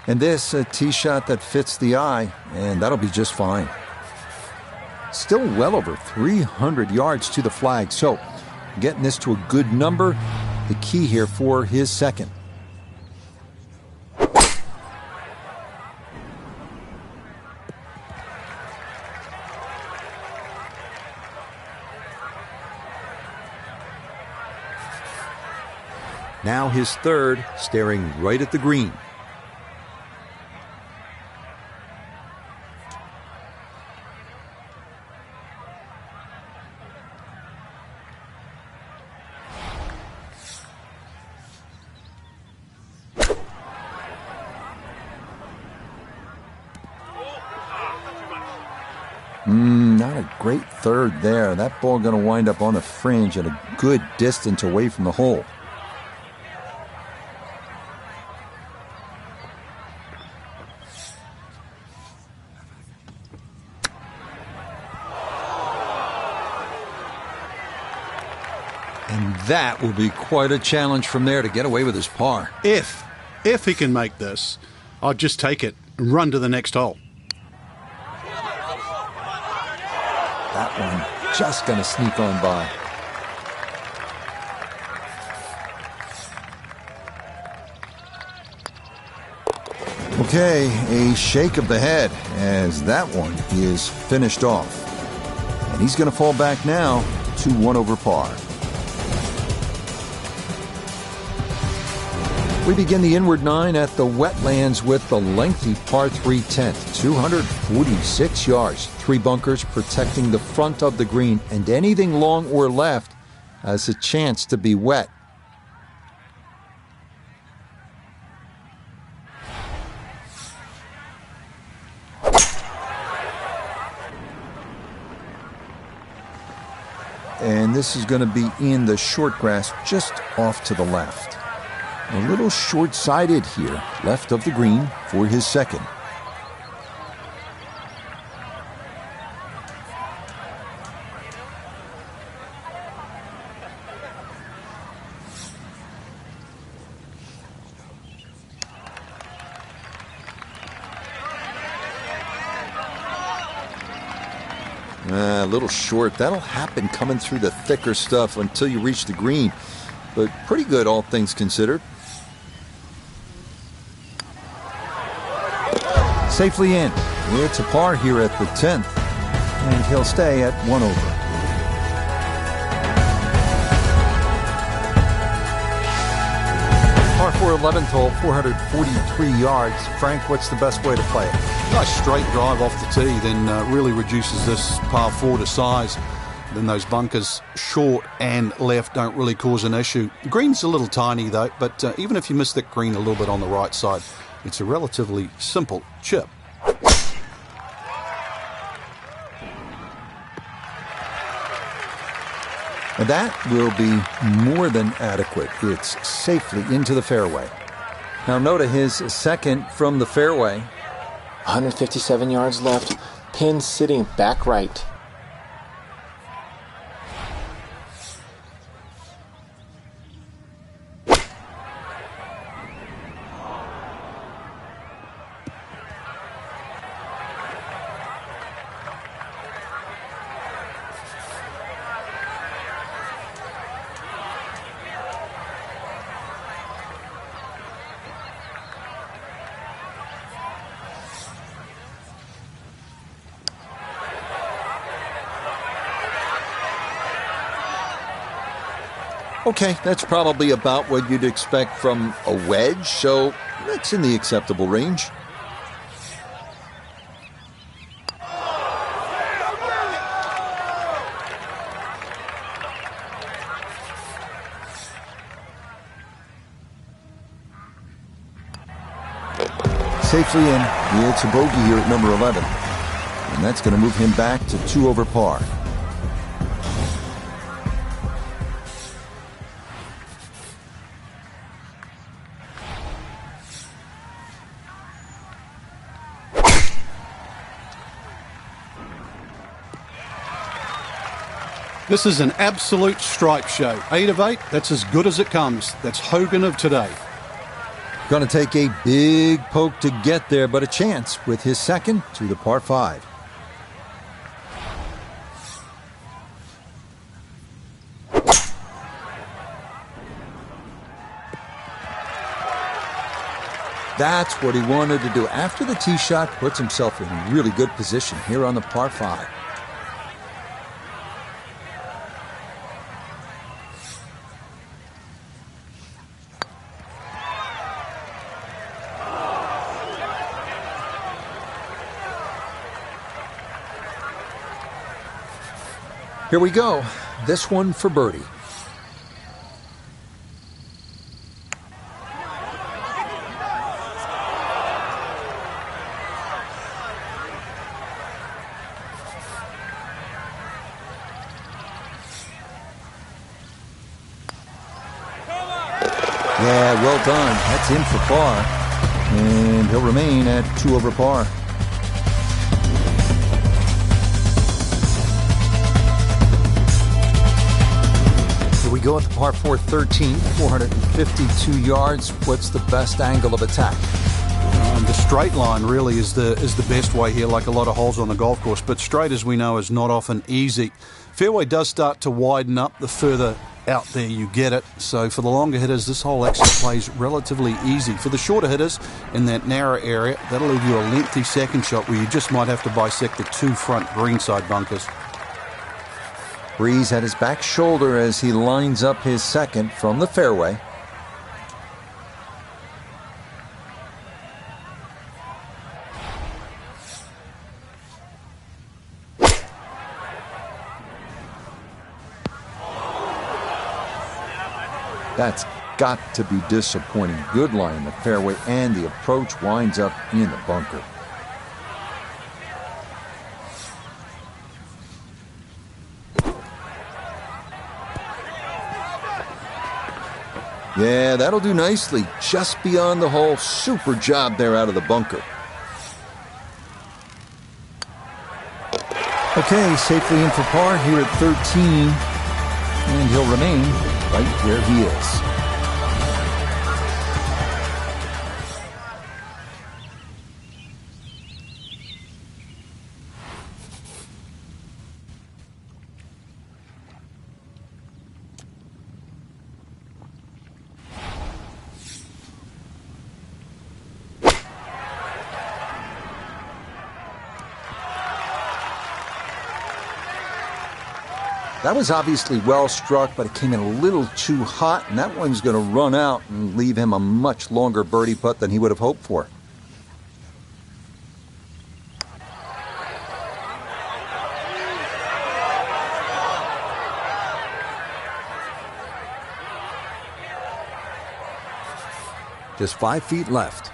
And this, a tee shot that fits the eye, and that'll be just fine. Still well over 300 yards to the flag, so getting this to a good number, the key here for his second. Now his third, staring right at the green. Not a great third there. That ball going to wind up on the fringe at a good distance away from the hole. And that will be quite a challenge from there to get away with his par. If he can make this, I'd just take it and run to the next hole. That one just going to sneak on by. Okay, a shake of the head as that one is finished off. And he's going to fall back now to 1 over par. We begin the inward 9 at the wetlands with the lengthy par 3 10th, 246 yards, 3 bunkers protecting the front of the green, and anything long or left has a chance to be wet. And this is going to be in the short grass just off to the left. A little short-sided here, left of the green for his second. A little short. That'll happen coming through the thicker stuff until you reach the green. But pretty good, all things considered. Safely in. It's a par here at the 10th, and he'll stay at 1 over. Par 4 11th hole, 443 yards. Frank, what's the best way to play it? Nice straight drive off the tee, then really reduces this par 4 to size. Then those bunkers short and left don't really cause an issue. The green's a little tiny though, but even if you miss that green a little bit on the right side, it's a relatively simple chip. And that will be more than adequate. It's safely into the fairway. Now Noda, his second from the fairway. 157 yards left. Pin sitting back right. Okay, that's probably about what you'd expect from a wedge, so that's in the acceptable range. Safely in. It's a bogey here at number 11. And that's going to move him back to 2 over par. This is an absolute stripe show. 8 of 8, that's as good as it comes. That's Hogan of today. Going to take a big poke to get there, but a chance with his second to the par 5. That's what he wanted to do. After the tee shot, puts himself in really good position here on the par 5. Here we go. This one for birdie. Yeah, well done. That's in for par. And he'll remain at 2 over par. Here we go at the par 4 13, 452 yards. What's the best angle of attack? The straight line really is the best way here, like a lot of holes on the golf course. But straight, as we know, is not often easy. Fairway does start to widen up the further out there you get it. So for the longer hitters, this hole actually plays relatively easy. For the shorter hitters in that narrow area, that'll leave you a lengthy second shot where you just might have to bisect the 2 front greenside bunkers. Breeze at his back shoulder as he lines up his second from the fairway. That's got to be disappointing. Good line in the fairway, and the approach winds up in the bunker. Yeah, that'll do nicely. Just beyond the hole. Super job there out of the bunker. Okay, safely in for par here at 13. And he'll remain right where he is. That was obviously well struck, but it came in a little too hot, and that one's going to run out and leave him a much longer birdie putt than he would have hoped for. Just 5 feet left.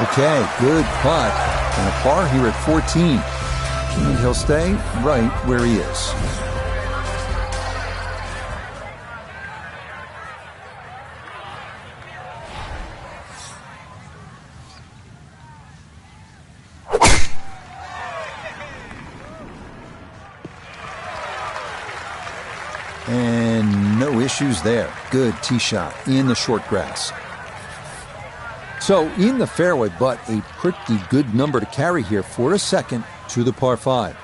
Okay, good putt. And a par here at 14. And he'll stay right where he is. And no issues there. Good tee shot in the short grass. So in the fairway, but a pretty good number to carry here for a second to the par 5.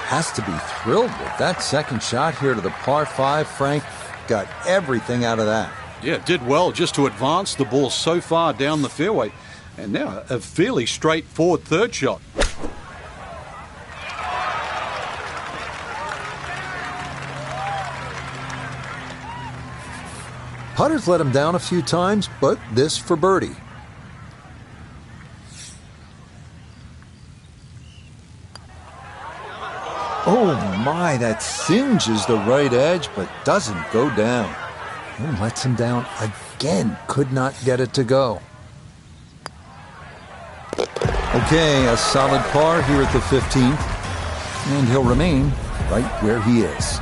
Has to be thrilled with that second shot here to the par 5. Frank got everything out of that. Yeah, did well just to advance the ball so far down the fairway. And now a fairly straightforward third shot. Putters let him down a few times, but this for birdie. Oh my, that singes the right edge, but doesn't go down. And lets him down again. Could not get it to go. Okay, a solid par here at the 15th. And he'll remain right where he is.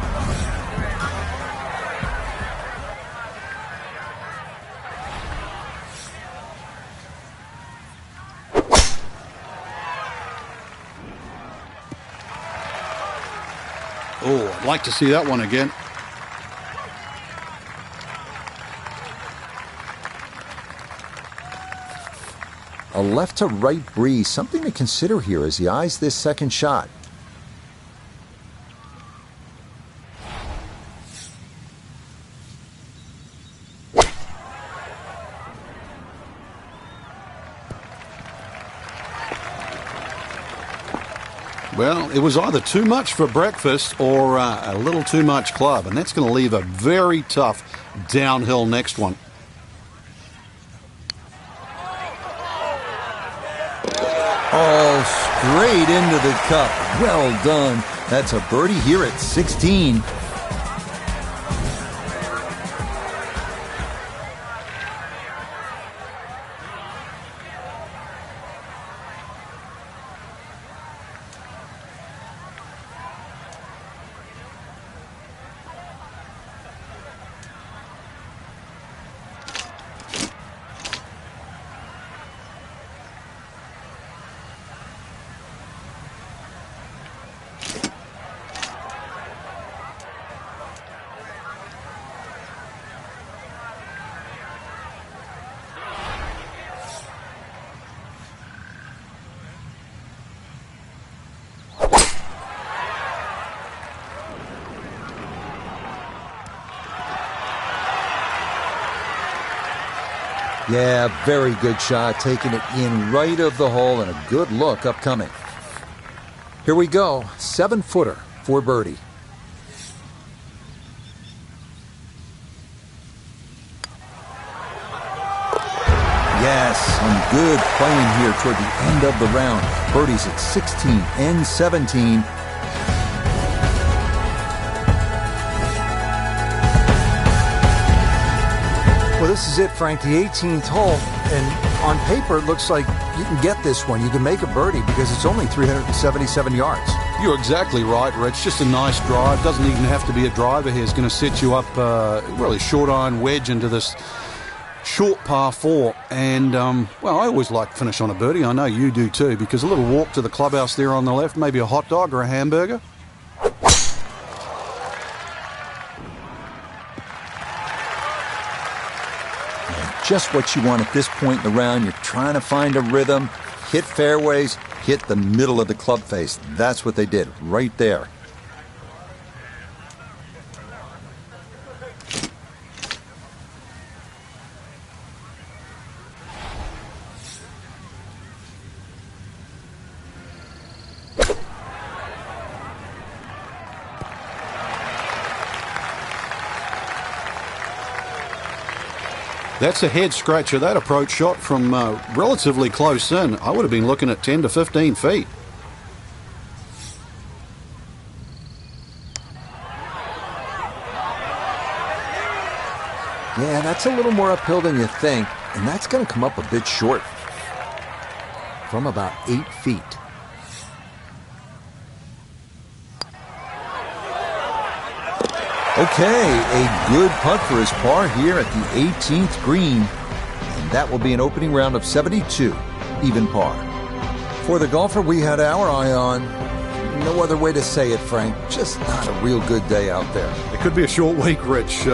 Oh, I'd like to see that one again. A left to right breeze, something to consider here as he eyes this second shot. Well, it was either too much for breakfast or a little too much club, and that's going to leave a very tough downhill next one. All straight into the cup. Well done. That's a birdie here at 16. Yeah, very good shot, taking it in right of the hole, and a good look upcoming. Here we go, 7-footer for birdie. Yes, some good playing here toward the end of the round. Birdies at 16 and 17. Well, this is it, Frank, the 18th hole, and on paper it looks like you can get this one. You can make a birdie because it's only 377 yards. You're exactly right, Rich. Just a nice drive. Doesn't even have to be a driver here. It's going to set you up really short iron wedge into this short par 4. And, well, I always like to finish on a birdie. I know you do too, because a little walk to the clubhouse there on the left, maybe a hot dog or a hamburger. Just what you want at this point in the round. You're trying to find a rhythm, hit fairways, hit the middle of the club face. That's what they did right there. That's a head scratcher. That approach shot from relatively close in. I would have been looking at 10 to 15 feet. Yeah, that's a little more uphill than you think, and that's going to come up a bit short from about 8 feet. Okay, a good putt for his par here at the 18th green. And that will be an opening round of 72, even par. For the golfer we had our eye on, no other way to say it, Frank, just not a real good day out there. It could be a short week, Rich.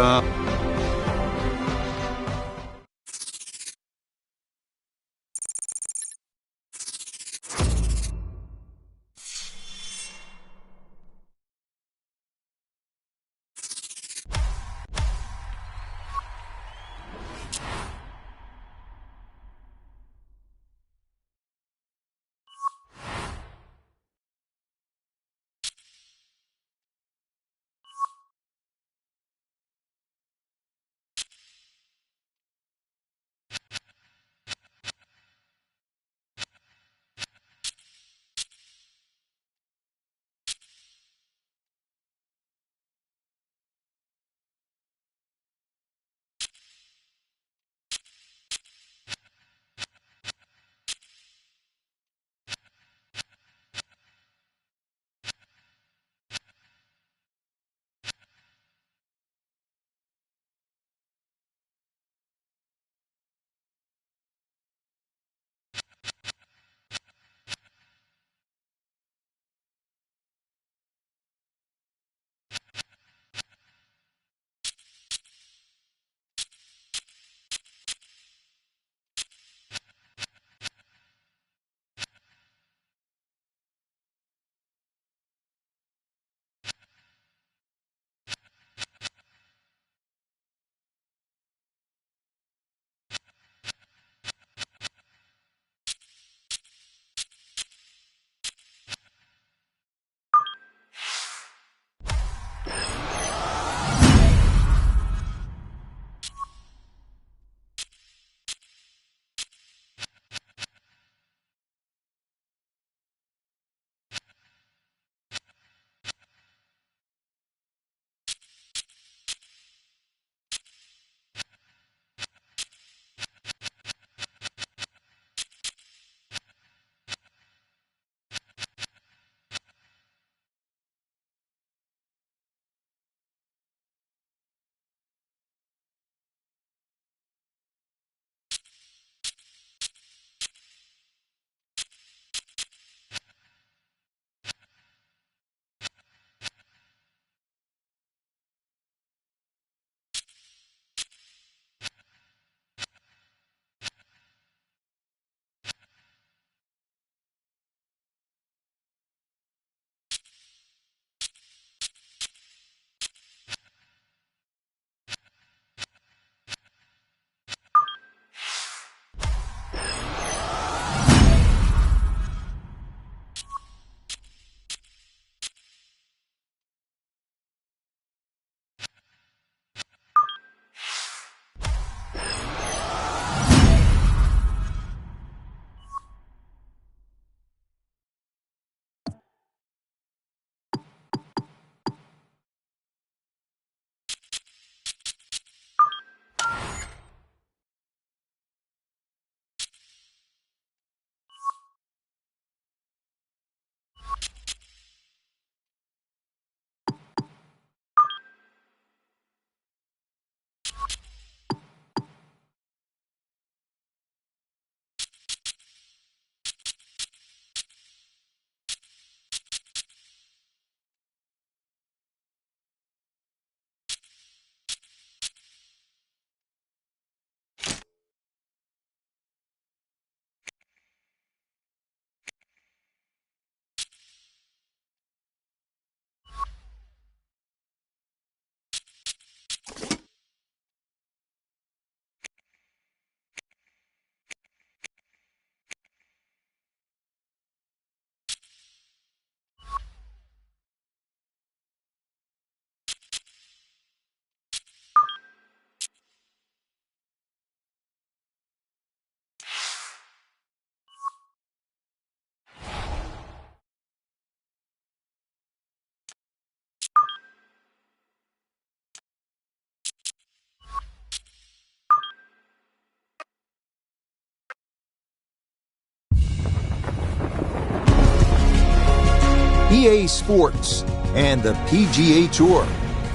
EA Sports and the PGA Tour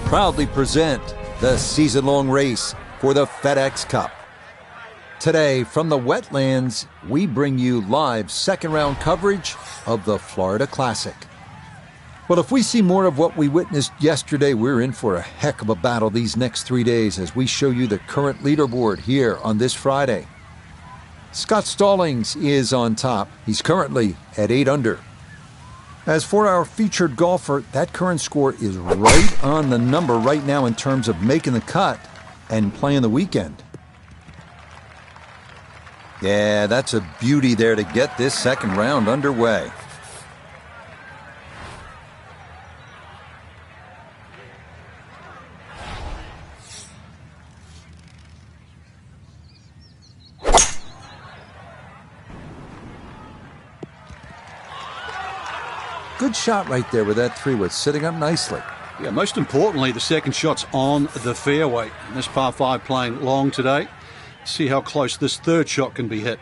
proudly present the season-long race for the FedEx Cup. Today, from the wetlands, we bring you live second-round coverage of the Florida Classic. Well, if we see more of what we witnessed yesterday, we're in for a heck of a battle these next 3 days as we show you the current leaderboard here on this Friday. Scott Stallings is on top. He's currently at 8 under. As for our featured golfer, that current score is right on the number right now in terms of making the cut and playing the weekend. Yeah, that's a beauty there to get this second round underway. Good shot right there with that 3-wood, sitting up nicely. Yeah, most importantly, the second shot's on the fairway. This par 5 playing long today. See how close this third shot can be hit.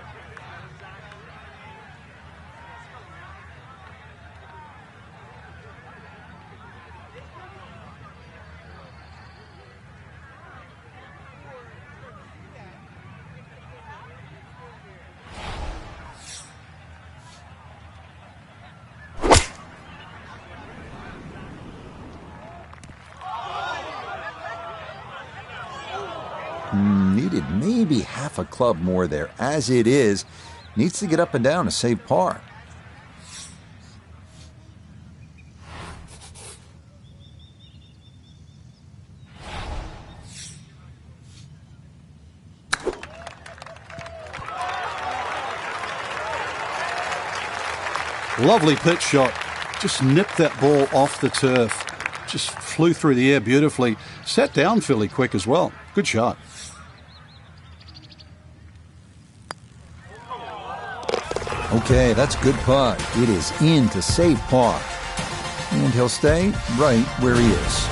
Needed maybe half a club more there. As it is, needs to get up and down to save par. Lovely pitch shot. Just nipped that ball off the turf. Just flew through the air beautifully. Sat down fairly quick as well. Good shot. Okay, that's a good putt. It is in to save par. And he'll stay right where he is.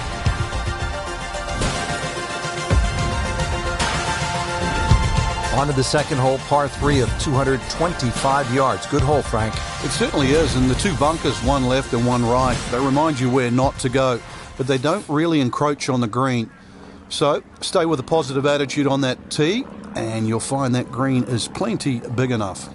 On to the second hole, par 3 of 225 yards. Good hole, Frank. It certainly is, and the two bunkers, one left and one right, they remind you where not to go, but they don't really encroach on the green. So stay with a positive attitude on that tee, and you'll find that green is plenty big enough.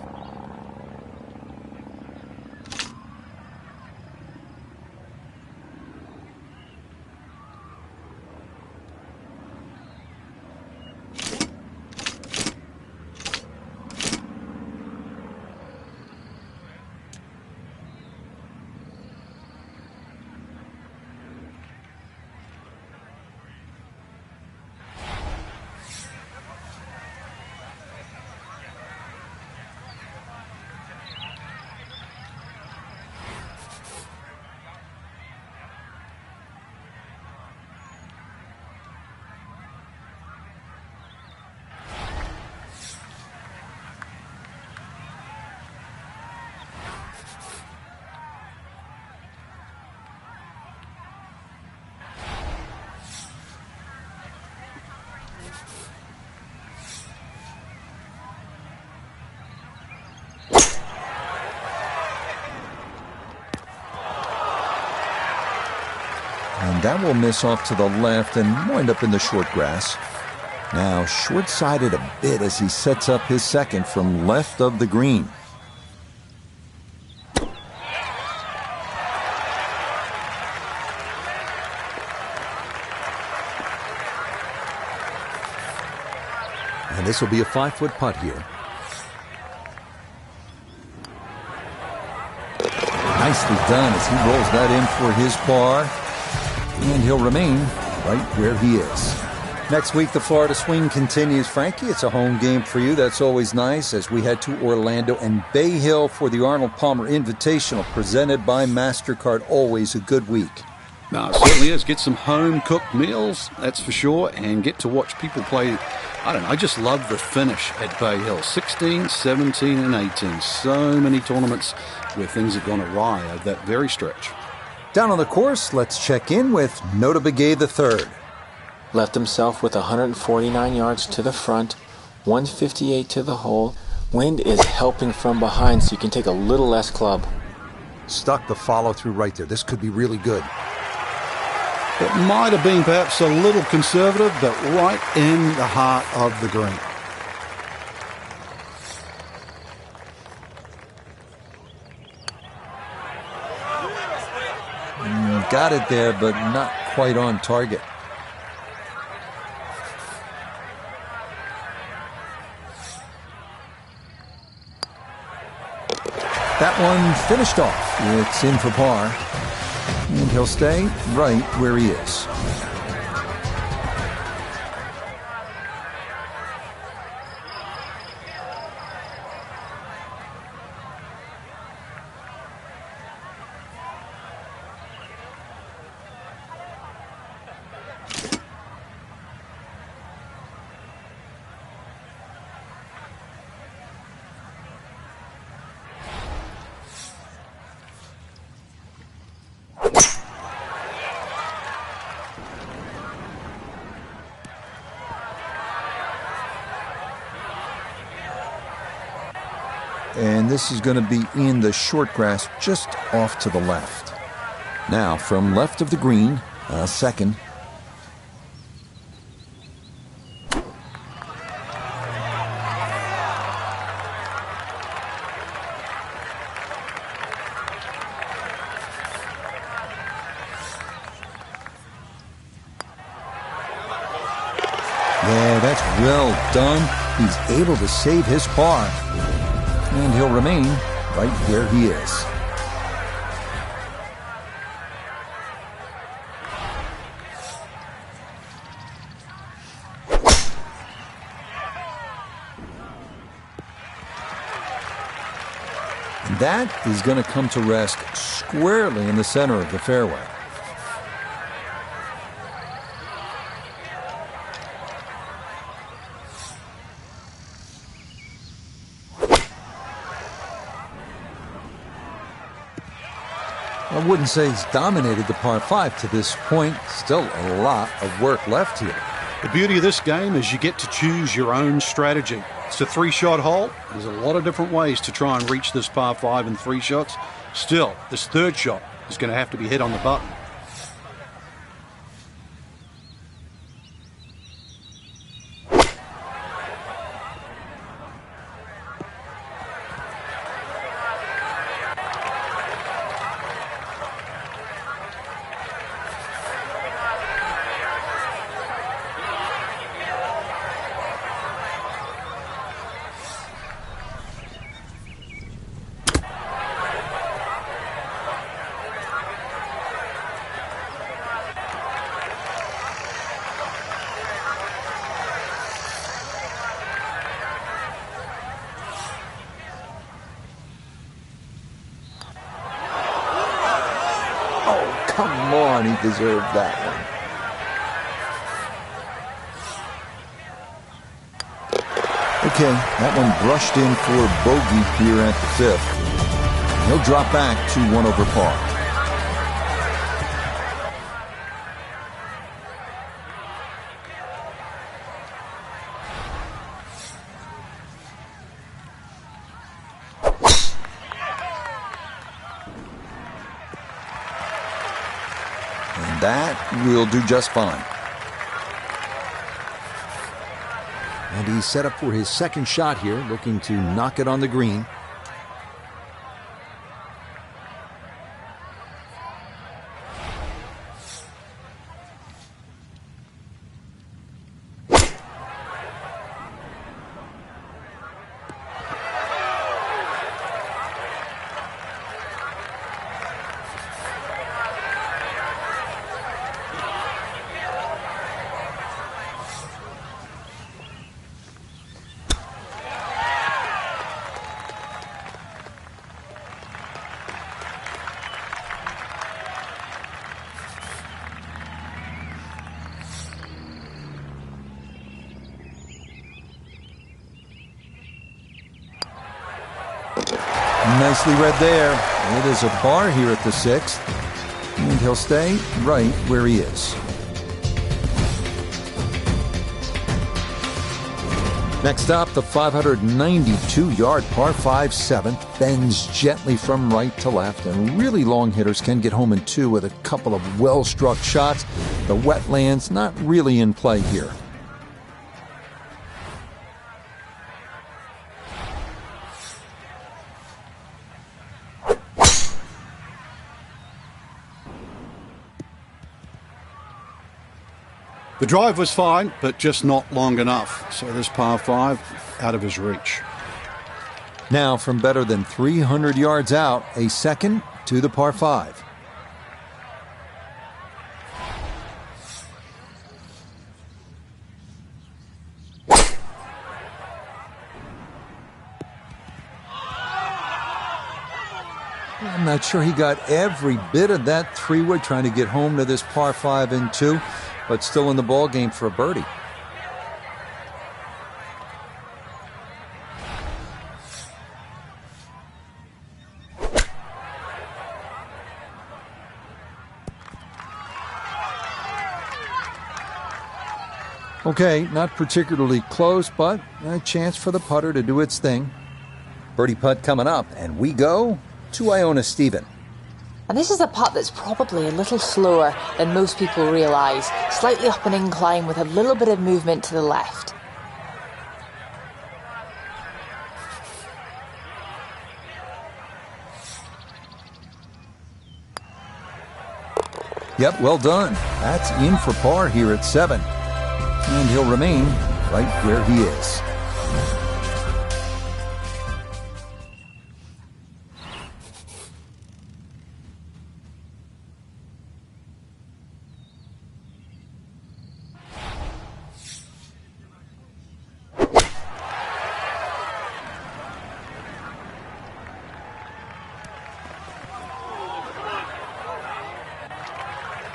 And that will miss off to the left and wind up in the short grass. Now short-sided a bit as he sets up his second from left of the green. And this will be a 5-foot putt here. Nicely done as he rolls that in for his par. And he'll remain right where he is. Next week, the Florida Swing continues. Frankie, it's a home game for you. That's always nice as we head to Orlando and Bay Hill for the Arnold Palmer Invitational presented by MasterCard. Always a good week. No, it certainly is. Get some home-cooked meals, that's for sure, and get to watch people play. I don't know, I just love the finish at Bay Hill. 16, 17, and 18. So many tournaments where things have gone awry over that very stretch. Down on the course, let's check in with Nota Begay III. Left himself with 149 yards to the front, 158 to the hole. Wind is helping from behind, so you can take a little less club. stuck the follow-through right there. This could be really good. It might have been perhaps a little conservative, but right in the heart of the green. Got it there, but not quite on target. That one finished off. It's in for par. And he'll stay right where he is. And this is going to be in the short grass just off to the left. Now, from left of the green, a second. Yeah, that's well done. He's able to save his par. And he'll remain right where he is. And that is going to come to rest squarely in the center of the fairway. I wouldn't say he's dominated the par 5 to this point. Still a lot of work left here. The beauty of this game is you get to choose your own strategy. It's a 3-shot hole. There's a lot of different ways to try and reach this par 5 in 3 shots. Still, this 3rd shot is going to have to be hit on the button. Come on, he deserved that one. Okay, that one brushed in for bogey here at the 5th. He'll drop back to 1 over par. And that will do just fine. And he's set up for his 2nd shot here, looking to knock it on the green. Nicely read there. It is a par here at the 6th. And he'll stay right where he is. Next up, the 592-yard par 5 7th bends gently from right to left, and really long hitters can get home in two with a couple of well-struck shots. The wetlands not really in play here. The drive was fine, but just not long enough. So this par 5 out of his reach. Now from better than 300 yards out, a second to the par 5. I'm not sure he got every bit of that three-wood trying to get home to this par 5 and 2. But still in the ball game for a birdie. Okay, not particularly close, but a chance for the putter to do its thing. Birdie putt coming up, and we go to Iona Stephen. And this is a putt that's probably a little slower than most people realise. Slightly up an incline with a little bit of movement to the left. Yep, well done. That's in for par here at 7. And he'll remain right where he is.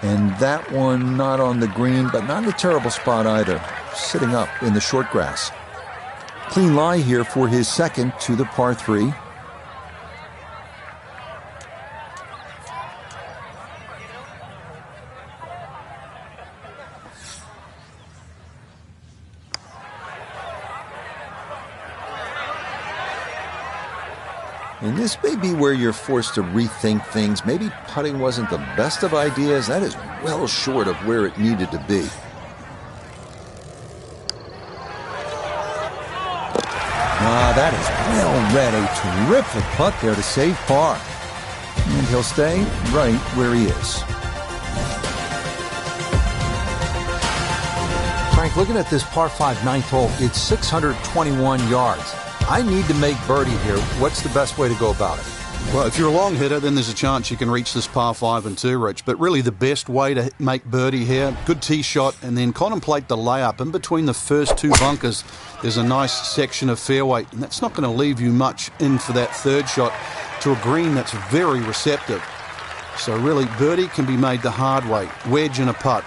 And that one not on the green, but not in a terrible spot either. Sitting up in the short grass. Clean lie here for his second to the par 3. And this may be where you're forced to rethink things. Maybe putting wasn't the best of ideas. That is well short of where it needed to be. That is well read. A terrific putt there to save par. And he'll stay right where he is. Frank, looking at this par 5 9th hole, it's 621 yards. I need to make birdie here. What's the best way to go about it? Well, if you're a long hitter, then there's a chance you can reach this par 5 and 2, Rich. But really the best way to make birdie here, good tee shot, and then contemplate the layup. In between the first two bunkers, there's a nice section of fairway, and that's not going to leave you much in for that third shot to a green that's very receptive. So really, birdie can be made the hard way, wedge and a putt.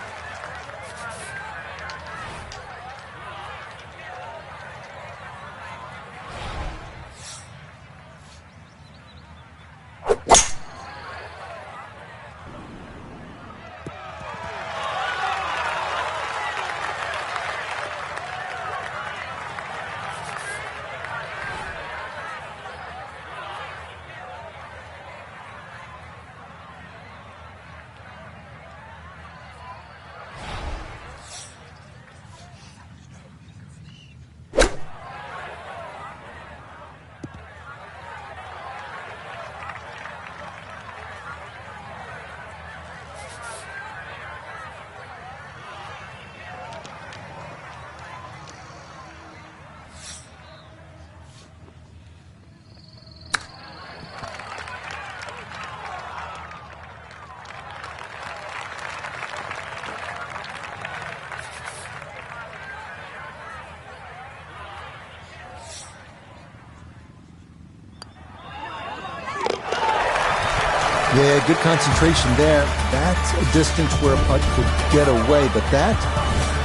Yeah, good concentration there. That's a distance where a putt could get away, but that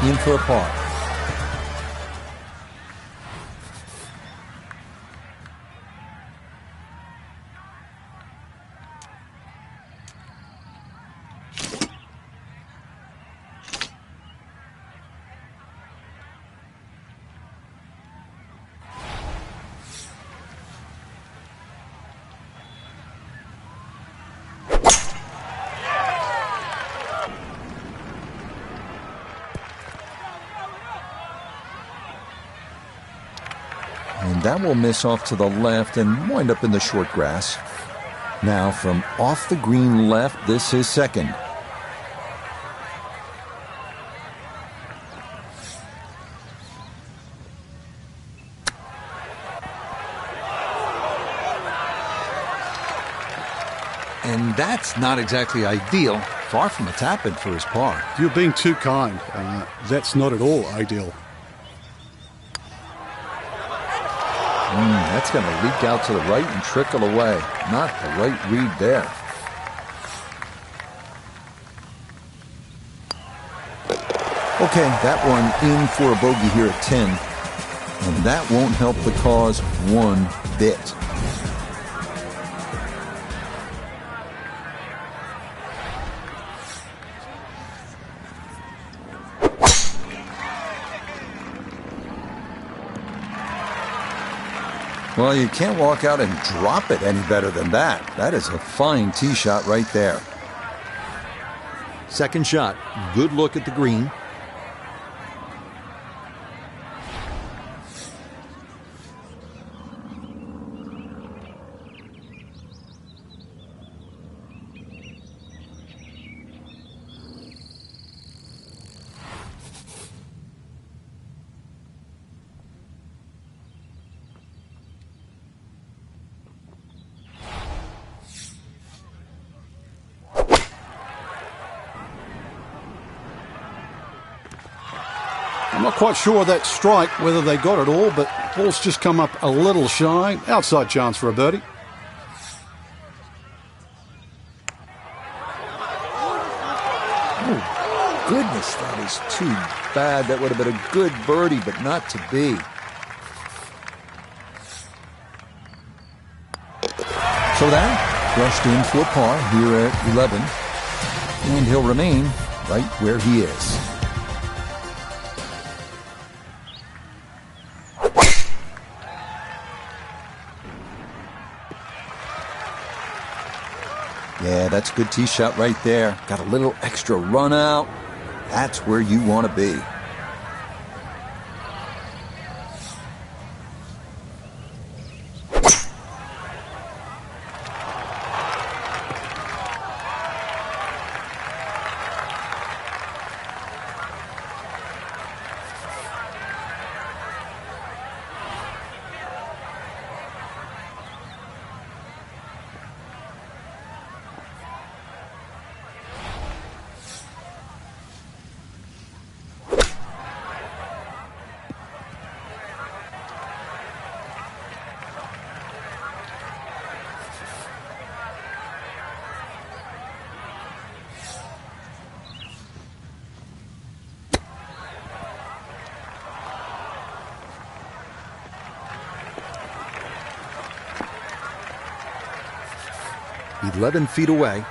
in for a par. And that will miss off to the left and wind up in the short grass. Now from off the green left, this is second. And that's not exactly ideal. Far from a tap-in for his par. You're being too kind. That's not at all ideal. That's going to leak out to the right and trickle away. Not the right read there. Okay, that one in for a bogey here at 10. And that won't help the cause one bit. Well, you can't walk out and drop it any better than that. That is a fine tee shot right there. Second shot, good look at the green. I'm not quite sure that strike, whether they got it all, but ball's just come up a little shy. Outside chance for a birdie. Oh, goodness, that is too bad. That would have been a good birdie, but not to be. So that brushed in for a par here at 11, and he'll remain right where he is. Yeah, that's a good tee shot right there. Got a little extra run out. That's where you want to be. He's 11 feet away.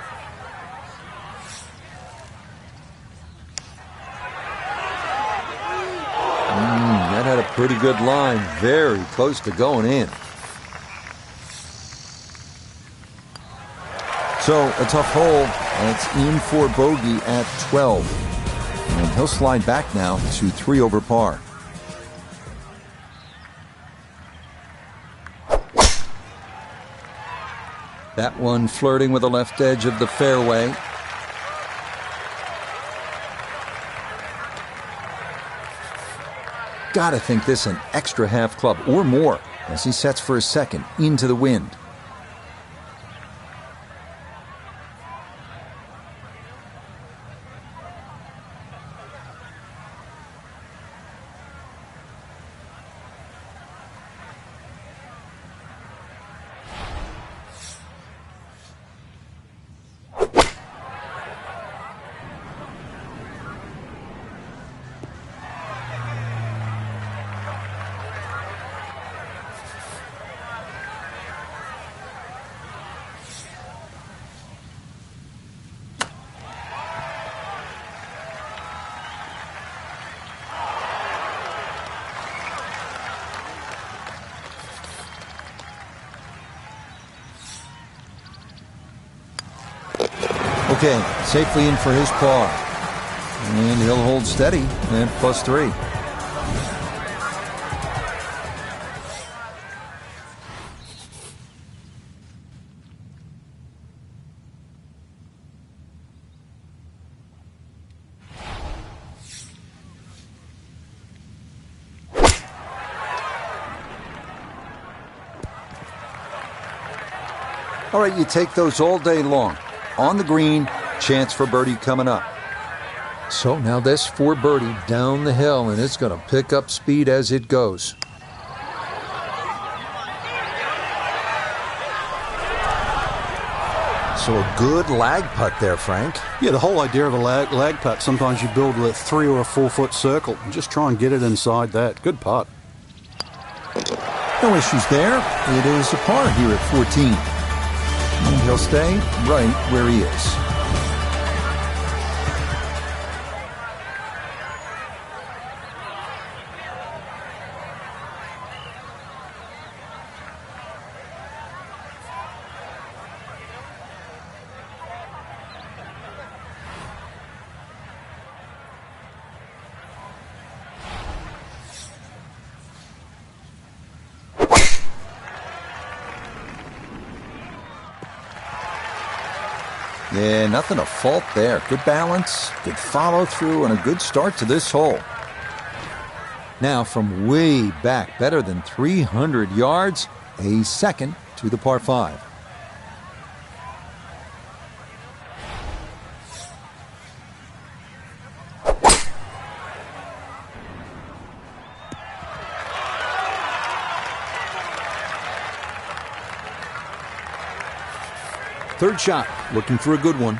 That had a pretty good line. Very close to going in. So a tough hole. That's in for bogey at 12. And he'll slide back now to 3 over par. That one flirting with the left edge of the fairway. Gotta think this an extra half club or more as he sets for his second into the wind. Okay, safely in for his par. And he'll hold steady at +3. All right, you take those all day long. On the green, chance for birdie coming up. So now this for birdie down the hill, and it's going to pick up speed as it goes. So a good lag putt there, Frank. Yeah, the whole idea of a lag putt, sometimes you build with a 3 or a 4 foot circle and just try and get it inside that. Good putt. No issues there. It is a par here at 14. And he'll stay right where he is. Yeah, nothing to fault there. Good balance, good follow through, and a good start to this hole. Now from way back, better than 300 yards, a second to the par 5. Third shot, looking for a good one.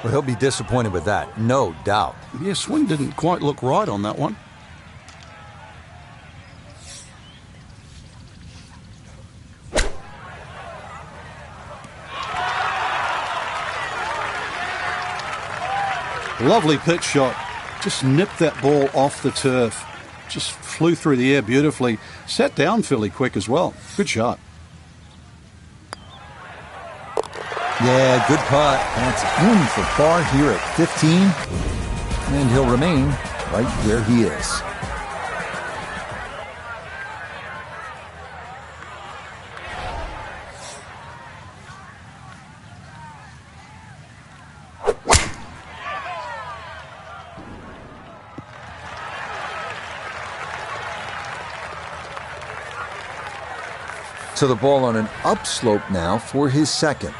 Well, he'll be disappointed with that, no doubt. Yeah, swing didn't quite look right on that one. Lovely pitch shot. Just nipped that ball off the turf. Just flew through the air beautifully. Sat down fairly quick as well. Good shot. Yeah, good putt. That's in for par here at 15. And he'll remain right where he is. So the ball on an upslope now for his second.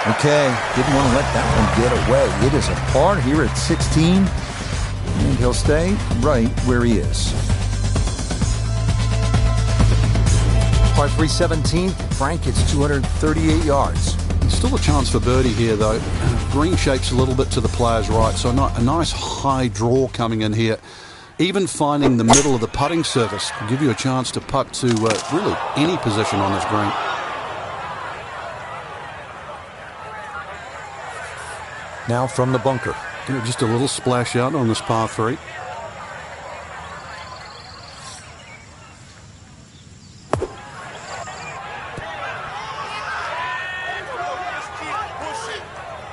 Okay, didn't want to let that one get away. It is a par here at 16, and he'll stay right where he is. Par 3 17th, Frank, it's 238 yards. Still a chance for birdie here, though. Green shape's a little bit to the player's right, so a nice high draw coming in here. Even finding the middle of the putting surface will give you a chance to putt to really any position on this green. Now from the bunker. Just a little splash out on this par 3.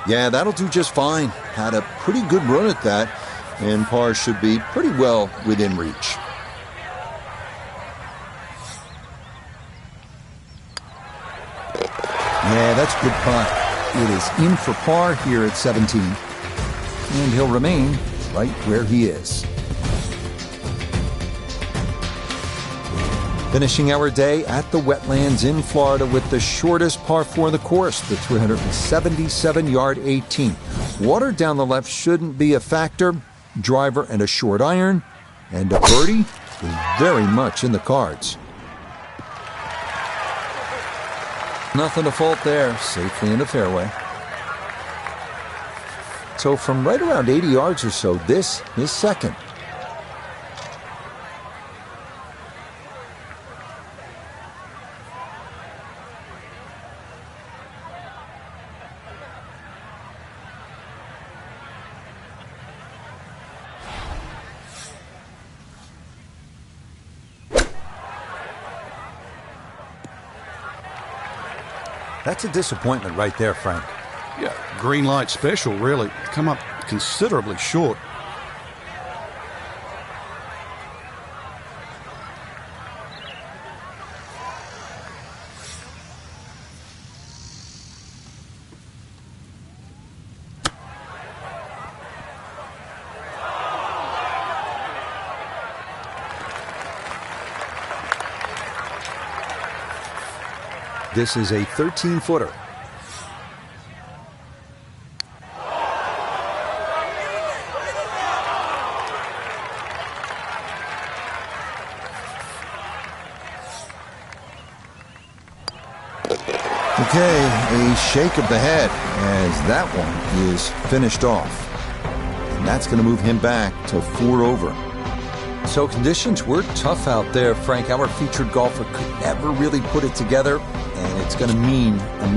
Yeah, that'll do just fine. Had a pretty good run at that, and par should be pretty well within reach. Yeah, that's a good putt. It is in for par here at 17. And he'll remain right where he is. Finishing our day at the wetlands in Florida with the shortest par 4 of the course, the 377-yard 18. Water down the left shouldn't be a factor. Driver and a short iron. And a birdie is very much in the cards. Nothing to fault there, safely in the fairway. So from right around 80 yards or so, this is second. That's a disappointment right there, Frank. Yeah, green light special, really. Come up considerably short. This is a 13-footer. Okay, a shake of the head as that one is finished off. And that's going to move him back to 4 over. So conditions were tough out there, Frank. Our featured golfer could never really put it together, and it's going to mean a